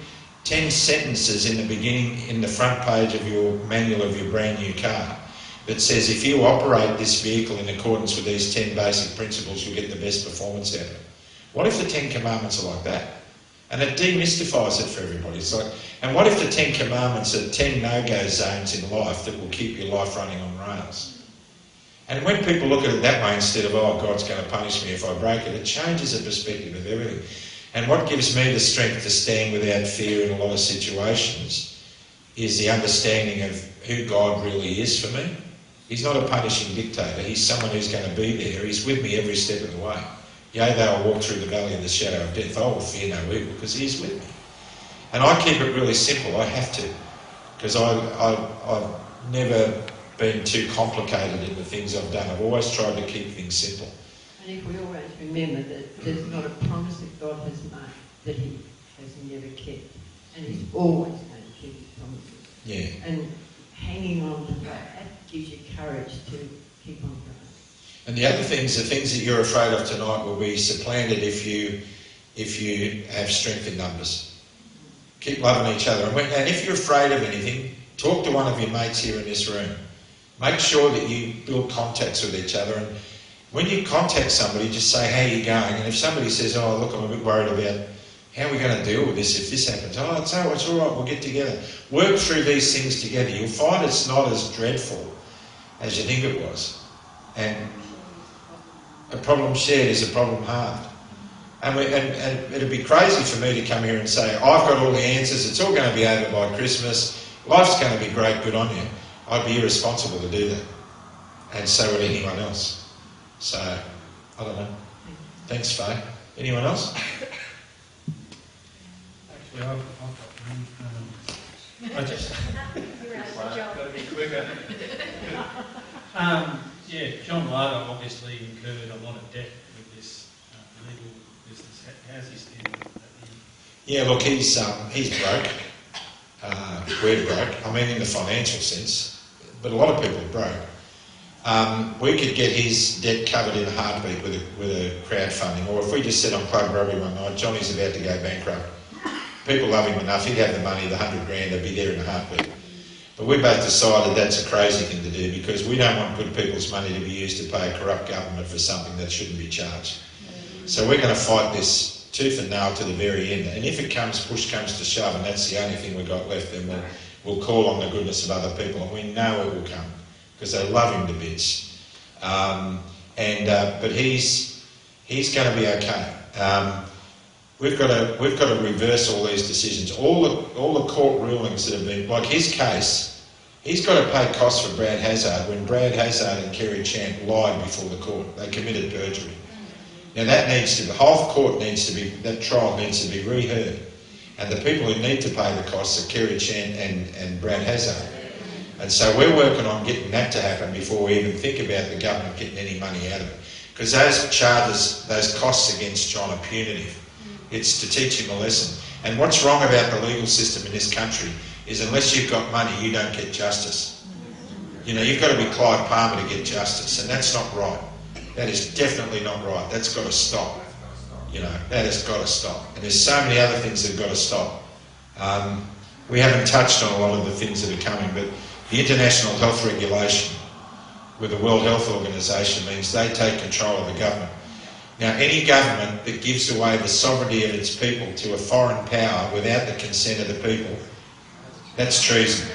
sentences in the beginning, in the front page of your manual of your brand new car, that says if you operate this vehicle in accordance with these 10 basic principles, you'll get the best performance out of it. What if the 10 Commandments are like that? And it demystifies it for everybody. It's like, and what if the 10 Commandments are 10 no-go zones in life that will keep your life running on rails? And when people look at it that way, instead of, oh, God's going to punish me if I break it, it changes the perspective of everything. And what gives me the strength to stand without fear in a lot of situations is the understanding of who God really is for me. He's not a punishing dictator. He's someone who's going to be there. He's with me every step of the way. Yea, though I walk through the valley of the shadow of death, I will fear no evil because he is with me. And I keep it really simple. I have to, because I've never been too complicated in the things I've done. I've always tried to keep things simple.
And if we always remember that there's not a promise that God has made that he has never kept, and he's always going to keep his promises.
Yeah.
And hanging on to that gives you courage to keep on going.
And the other things, the things that you're afraid of tonight will be supplanted if you have strength in numbers. Keep loving each other. And if you're afraid of anything, talk to one of your mates here in this room. Make sure that you build contacts with each other. And when you contact somebody, just say, how are you going? And if somebody says, oh, look, I'm a bit worried about how are we going to deal with this if this happens? Oh, it's all right, we'll get together. Work through these things together. You'll find it's not as dreadful as you think it was. And a problem shared is a problem halved. And it'd be crazy for me to come here and say, I've got all the answers, it's all going to be over by Christmas, life's going to be great, good on you. I'd be irresponsible to do that. And so would anyone else. So, I don't know. Thanks, Faye. Anyone else?
Actually, I've got one. I just... got to be quicker. Yeah, John Larder obviously incurred a lot of debt with this legal business. How's he standing with that?
Yeah, look, he's broke. We're broke. I mean, in the financial sense, but a lot of people are broke. We could get his debt covered in a heartbeat with a crowdfunding, or if we just said on Plug Rugby one night, Johnny's about to go bankrupt. People love him enough. He'd have the money, the 100 grand, they'd be there in a heartbeat. But we both decided that's a crazy thing to do because we don't want good people's money to be used to pay a corrupt government for something that shouldn't be charged. So we're going to fight this tooth and nail to the very end. And if push comes to shove, and that's the only thing we've got left, then we'll call on the goodness of other people, and we know it will come because they love him to bits. But he's going to be okay. We've got to reverse all these decisions. All the court rulings that have been, like his case, he's got to pay costs for Brad Hazard when Brad Hazard and Kerry Chant lied before the court. They committed perjury. Now the whole court that trial needs to be reheard. And the people who need to pay the costs are Kerry Chant and Brad Hazard. And so we're working on getting that to happen before we even think about the government getting any money out of it. Because those charges, those costs against John are punitive. It's to teach him a lesson. And what's wrong about the legal system in this country is unless you've got money, you don't get justice. You know, you've got to be Clive Palmer to get justice, and that's not right. That is definitely not right. That's got to stop. You know, that has got to stop. And there's so many other things that have got to stop. We haven't touched on a lot of the things that are coming, but the international health regulation with the World Health Organisation means they take control of the government. Now, any government that gives away the sovereignty of its people to a foreign power without the consent of the people, that's treason.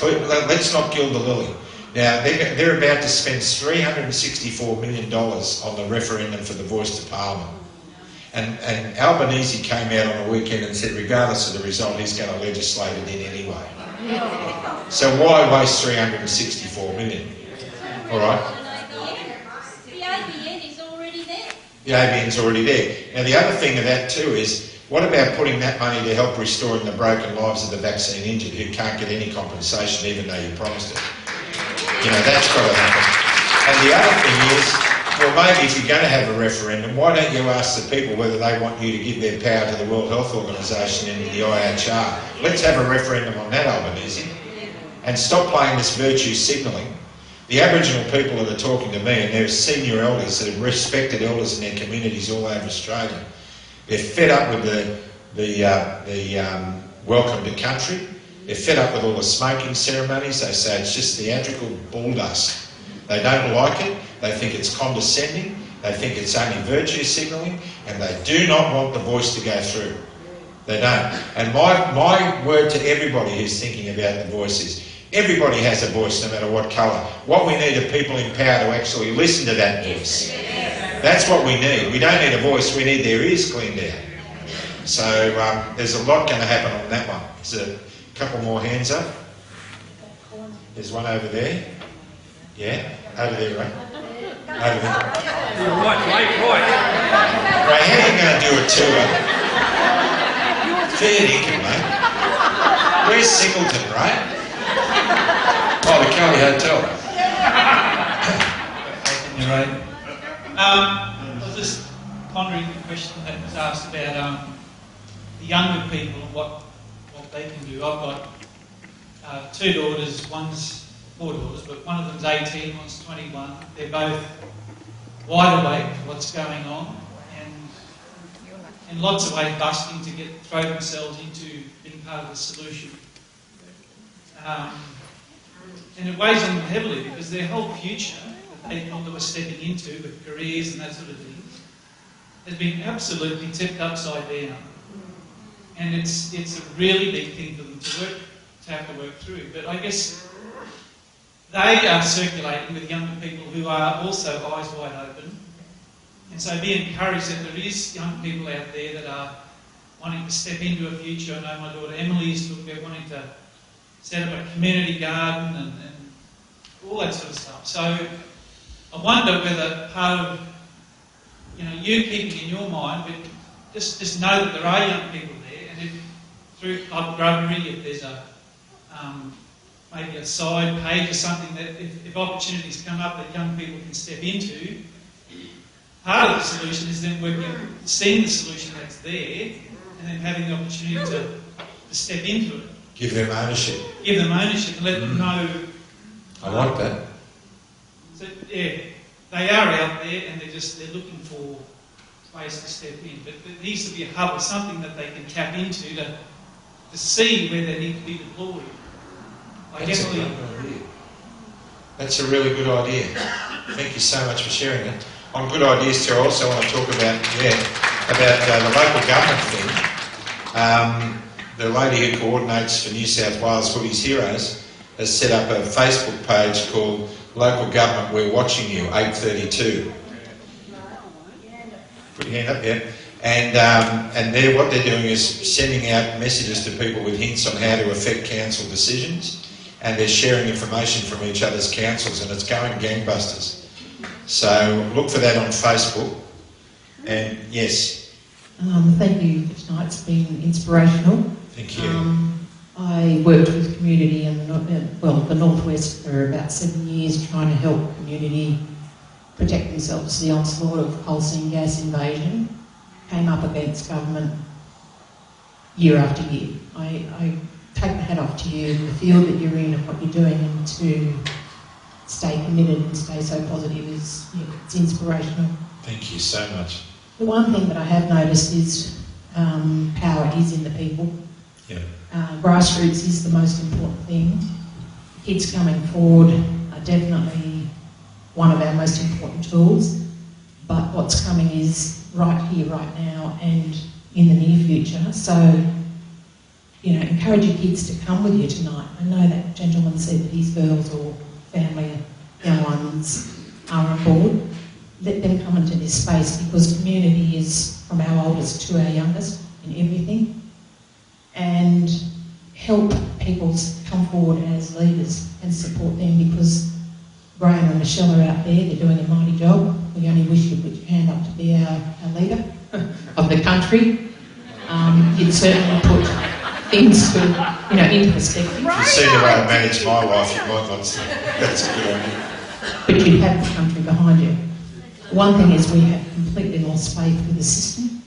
Let's not gild the lily. Now, they're about to spend $364 million on the referendum for the voice to Parliament. And Albanese came out on the weekend and said, regardless of the result, he's going to legislate it in anyway. So why waste $364 million? All right?
The ABN is already there.
The ABN's already there. Now, the other thing of that too is, what about putting that money to help restoring the broken lives of the vaccine injured who can't get any compensation even though you promised it? You know, that's got to happen. And the other thing is, well, maybe if you're going to have a referendum, why don't you ask the people whether they want you to give their power to the World Health Organisation and the IHR? Let's have a referendum on that, Albanese. And stop playing this virtue signalling. The Aboriginal people that are talking to me, and they're senior elders that are respected elders in their communities all over Australia, they're fed up with the welcome to country. They're fed up with all the smoking ceremonies. They say it's just theatrical bulldust. They don't like it. They think it's condescending. They think it's only virtue signalling, and they do not want the voice to go through. They don't. And my word to everybody who's thinking about the voice is, everybody has a voice, no matter what colour. What we need are people in power to actually listen to that voice. That's what we need. We don't need a voice, we need their ears cleaned out. So there's a lot going to happen on that one. There's a couple more hands up. There's one over there. Yeah, over there, Ray. Over there.
Right.
Ray, how are you going to do a tour? Fair dinkum, mate. Where's Singleton, Ray? Oh, the Kelly Hotel.
You're right. I was just pondering the question that was asked about the younger people and what they can do. I've got two daughters, four daughters, but one of them's 18, one's 21. They're both wide awake to what's going on and in lots of ways busting to throw themselves into being part of the solution. And it weighs on them heavily because their whole future that they thought they were stepping into with careers and that sort of thing has been absolutely tipped upside down. And it's a really big thing for them to have to work through. But I guess they are circulating with younger people who are also eyes wide open. And so be encouraged that there is young people out there that are wanting to step into a future. I know my daughter Emily is talking about wanting to set up a community garden and all that sort of stuff. So I wonder whether part of you keeping in your mind, but just know that there are young people there, and if through Club Grubbery, if there's a maybe a side page or something that if opportunities come up that young people can step into, part of the solution is then seeing the solution that's there and then having the opportunity to step into it.
Give them ownership.
Give them ownership and let them know.
I like that.
So, yeah, they are out there and they're looking for ways to step in. But there needs to be a hub or something that they can tap into to see where they need to be deployed.
That's a really good idea. Thank you so much for sharing that. On good ideas too, I also want to talk about the local government thing. The lady who coordinates for New South Wales Footies Heroes has set up a Facebook page called Local Government We're Watching You, 832. Put your hand up, yeah. And what they're doing is sending out messages to people with hints on how to affect council decisions, and they're sharing information from each other's councils, and it's going gangbusters. So look for that on Facebook. And yes.
Thank you for tonight. It's been inspirational.
Thank you.
I worked with community in the Northwest for about 7 years, trying to help community protect themselves from the onslaught of coal seam gas invasion. Came up against government year after year. I take the hat off to you, the field that you're in and what you're doing, and to stay committed and stay so positive it's inspirational.
Thank you so much.
The one thing that I have noticed is power is in the people.
Yeah.
Grassroots is the most important thing. Kids coming forward, definitely one of our most important tools. But what's coming is right here, right now, and in the near future. So, you know, encourage your kids to come with you tonight. I know that gentleman said that his girls or family, young ones, are on board. Let them come into this space, because community is from our oldest to our youngest in everything. And help people come forward as leaders and support them, because Graham and Michelle are out there, they're doing a mighty job. We only wish you put your hand up to be our leader of the country. You'd certainly put things to, you know, into perspective.
If you see the way I manage my life, you might not say that's a good idea.
But you have the country behind you. One thing is we have completely lost faith with the system,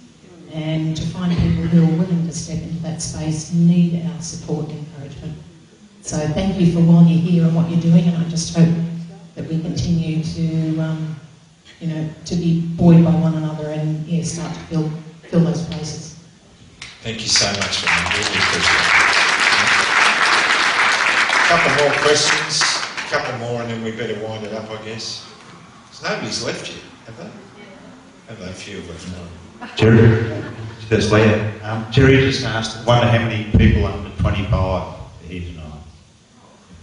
and to find people who are willing to step into that space need our support and encouragement. So thank you for while you're here and what you're doing, and I just hope that we continue to, you know, to be buoyed by one another and start to fill those places.
Thank you so much for that. Really appreciate it. A couple more questions, a couple more, and then we better wind it up, I guess. So nobody's left yet, have they? Have they? A few have left.
Jerry, that's Leah. Jerry just asked, wonder how many people under 25 are here tonight?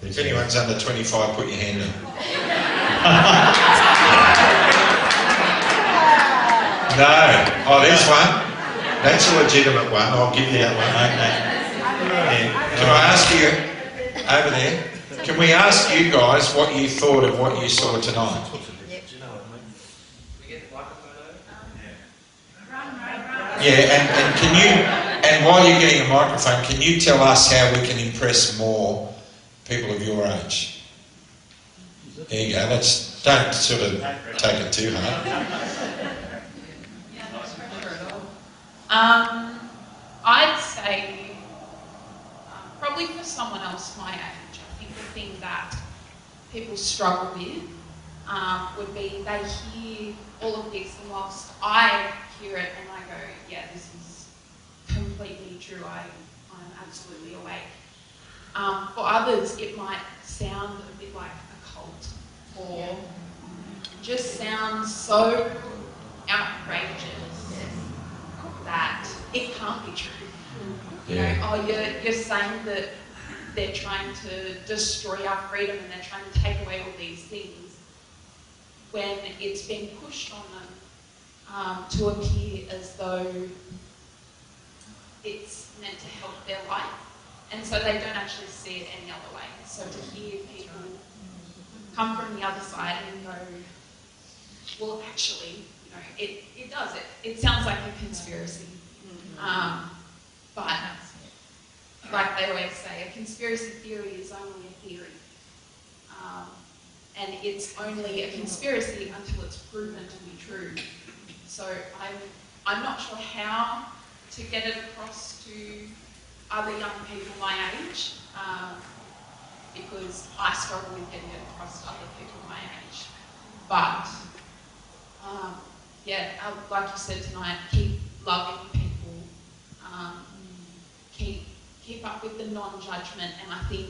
If anyone's under 25, put your hand up. No. Oh, there's one. That's a legitimate one. I'll give you that one. Okay. Yeah. Can I ask you, over there, can we ask you guys what you thought of what you saw tonight? Yeah, and can you, and while you're getting a microphone, can you tell us how we can impress more people of your age? There you go. Don't sort of take it too hard.
I'd say probably for someone else my age, I think the thing that people struggle with would be they hear all of this, and whilst I hear it and I go, yeah, this is completely true, I'm absolutely awake. For others, it might sound a bit like a cult, or just sounds so outrageous that it can't be true.
Yeah.
You know, oh, you're saying that they're trying to destroy our freedom and they're trying to take away all these things, when it's been pushed on them to appear as though it's meant to help their life. And so they don't actually see it any other way. So to hear people come from the other side and go, well, actually, you know, it does. It sounds like a conspiracy. But like they always say, a conspiracy theory is only a theory. And it's only a conspiracy until it's proven to be true. So I'm not sure how to get it across to other young people my age, because I struggle with getting it across to other people my age. But yeah, like you said tonight, keep loving people, keep up with the non-judgment, and I think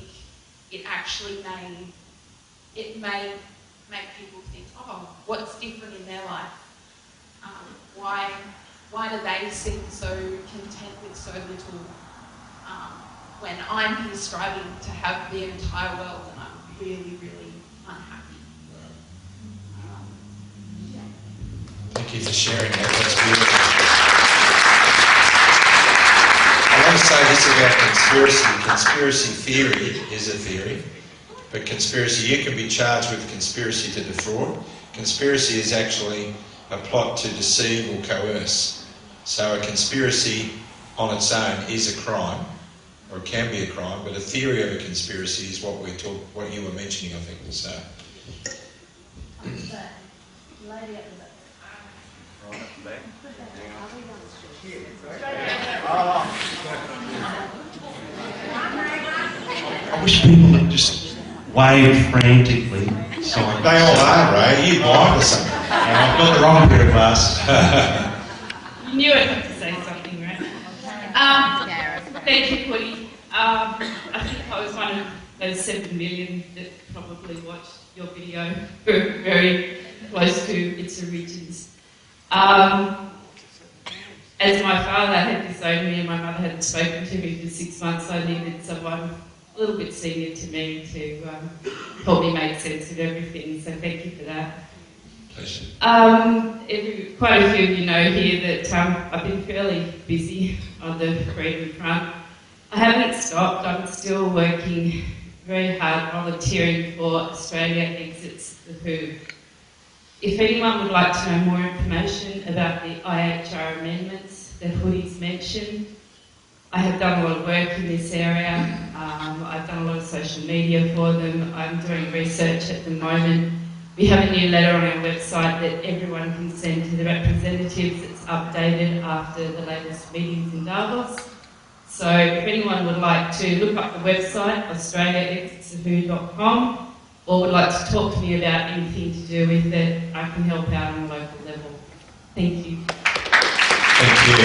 it actually may make people think, oh, what's different in their life? Why do they seem so content with so little, when I'm here striving to have the entire world and I'm really, really unhappy?
Thank you for sharing that. That's beautiful. I want to say this about conspiracy. Conspiracy theory is a theory, but conspiracy, you can be charged with conspiracy to defraud. Conspiracy is actually a plot to deceive or coerce. So a conspiracy on its own is a crime, or it can be a crime, but a theory of a conspiracy is what you were mentioning, I think. So.
Lady at the back.
I wish people would just wave frantically. Sorry.
They all are, Ray. You blind or something.
I've got the wrong pair of glasses.
You knew I'd have to say something, right? Thank you, Woody. I think I was one of those 7 million that probably watched your video were very close to its origins. As my father had disowned me and my mother hadn't spoken to me for 6 months, I needed someone a little bit senior to me to help me make sense of everything, so thank you for that.
Pleasure.
Quite a few of you know here that I've been fairly busy on the freedom front. I haven't stopped, I'm still working very hard volunteering for Australia Exits the Who. If anyone would like to know more information about the IHR amendments that Hoodie's mentioned, I have done a lot of work in this area. I've done a lot of social media for them. I'm doing research at the moment. We have a new letter on our website that everyone can send to the representatives. It's updated after the latest meetings in Davos. So if anyone would like to look up the website, australiaexitsofwho.com, or would like to talk to me about anything to do with it, I can help out on a local level. Thank you.
Thank you.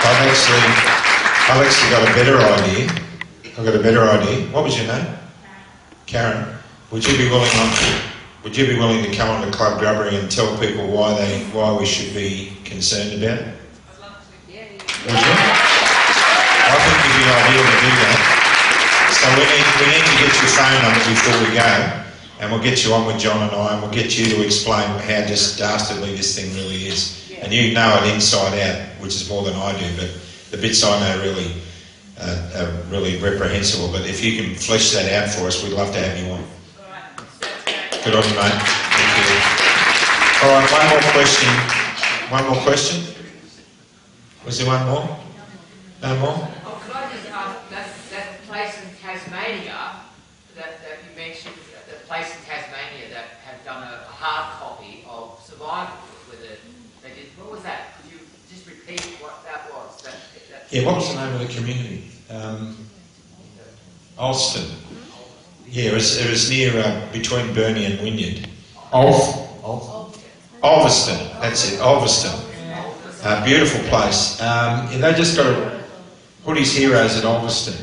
I've actually got a better idea. What was your name? Karen. Would you be willing to come on to Club Grubbery and tell people why we should be concerned about it? Would you? I think it'd be ideal to do that. So we need to get your phone number before we go, and we'll get you on with John and I, and we'll get you to explain how just dastardly this thing really is. And you know it inside out, which is more than I do, but the bits I know are really reprehensible. But if you can flesh that out for us, we'd love to have you on. Good on you, mate. Thank you. All right, one more question. Was there one more? No more?
Oh, could I just ask, that place in Tasmania that you mentioned, the place in Tasmania that had done a hard copy of survival, they did, what was that? Could you just repeat what that was?
Yeah, what was the name of the community? Alston. Yeah, it was near, between Burnie and Wynyard. Ulverston, that's it, Ulverston. Beautiful place. They just got Hoodie's Heroes at Ulverston.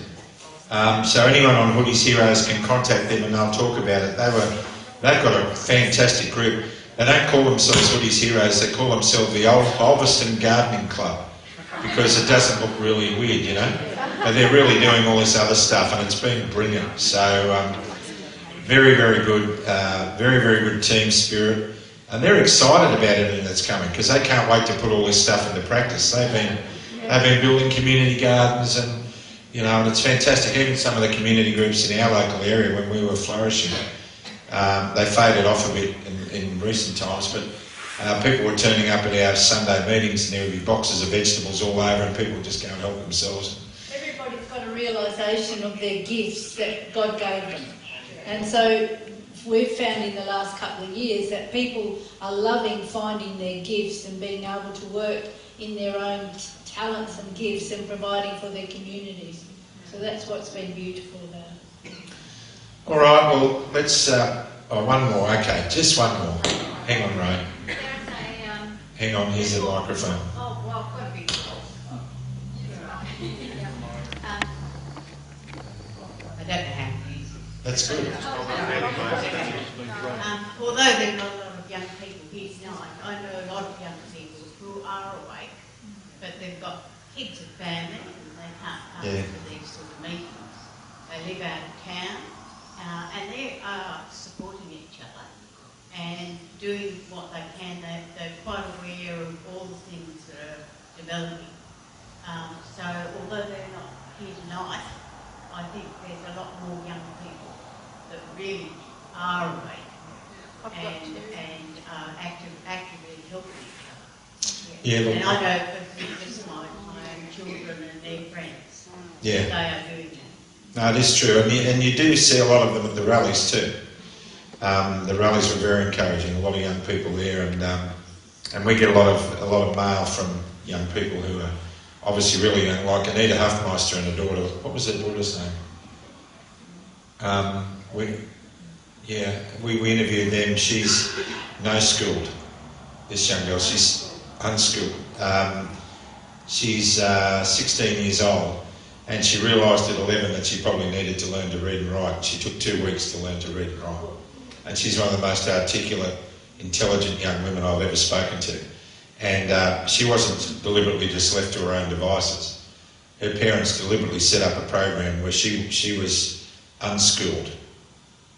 So anyone on Hoodie's Heroes can contact them and they'll talk about it. They've got a fantastic group. They don't call themselves Hoodie's Heroes, they call themselves the Ulverston Gardening Club, because it doesn't look really weird, you know. But they're really doing all this other stuff and it's been brilliant. So very, very good, very, very good team spirit. And they're excited about everything that's coming because they can't wait to put all this stuff into practice. They've been building community gardens and, you know, and it's fantastic. Even some of the community groups in our local area when we were flourishing, they faded off a bit in recent times, but people were turning up at our Sunday meetings and there would be boxes of vegetables all over and people would just go and help themselves.
Everybody's got a realisation of their gifts that God gave them. And so we've found in the last couple of years that people are loving finding their gifts and being able to work in their own talents and gifts and providing for their communities. So that's what's been beautiful about it.
All right, well, let's... one more, okay, just one more. Hang on, Ray. Hang on, here's the microphone.
Oh, well, I've got a big
I don't know how to use it.
That's good.
Although there are not a lot of young people here tonight, I know a lot of young people who are awake, but they've got kids and family and they can't come to these sort of meetings. They live out of town and they are supporting each other and doing what they can. They're quite aware of all the things that are developing. So although they're not here tonight, I think there's a lot more young people that really are awake and actively helping each other.
Yeah,
and I know because my own children and their friends, they are doing that.
No, it is true, and you do see a lot of them at the rallies too. The rallies were very encouraging. A lot of young people there, and we get a lot of mail from young people who are obviously really young, like Anita Huffmeister and her daughter. What was her daughter's name? We interviewed them. She's no-schooled, this young girl. She's unschooled. She's 16 years old, And she realised at 11 that she probably needed to learn to read and write. She took 2 weeks to learn to read and write. And she's one of the most articulate, intelligent young women I've ever spoken to. And she wasn't deliberately just left to her own devices. Her parents deliberately set up a program where she was unschooled.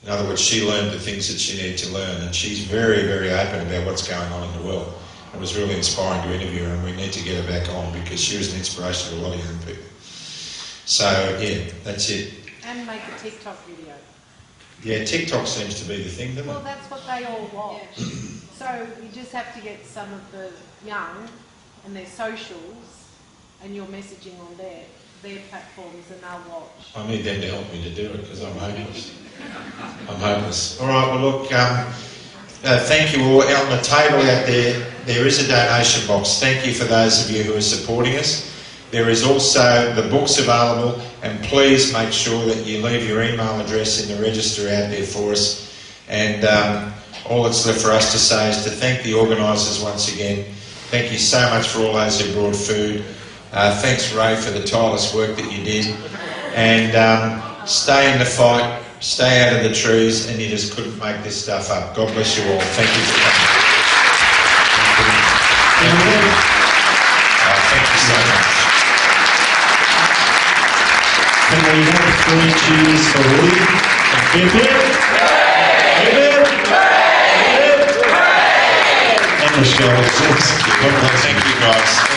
In other words, she learned the things that she needed to learn, and she's very, very open about what's going on in the world. It was really inspiring to interview her, and we need to get her back on because she was an inspiration to a lot of young people. So, yeah, that's it.
And make a TikTok video.
Yeah, TikTok seems to be the thing, doesn't
Well,
it?
that's what they all watch. So you just have to get some of the young and their socials and your messaging on their platforms, and they'll watch.
I need them to help me to do it because I'm hopeless. I'm hopeless. All right, well, look, thank you all. On the table out there is a donation box. Thank you for those of you who are supporting us. There is also the books available, and please make sure that you leave your email address in the register out there for us. And all that's left for us to say is to thank the organisers once again. Thank you so much for all those who brought food. Thanks, Ray, for the tireless work that you did. And stay in the fight, stay out of the trees, and you just couldn't make this stuff up. God bless you all. Thank you for coming. Thank you so much.
Can we have 3 cheers for Woody? Hip hip! Hip hip! And the show.
Thank you, guys.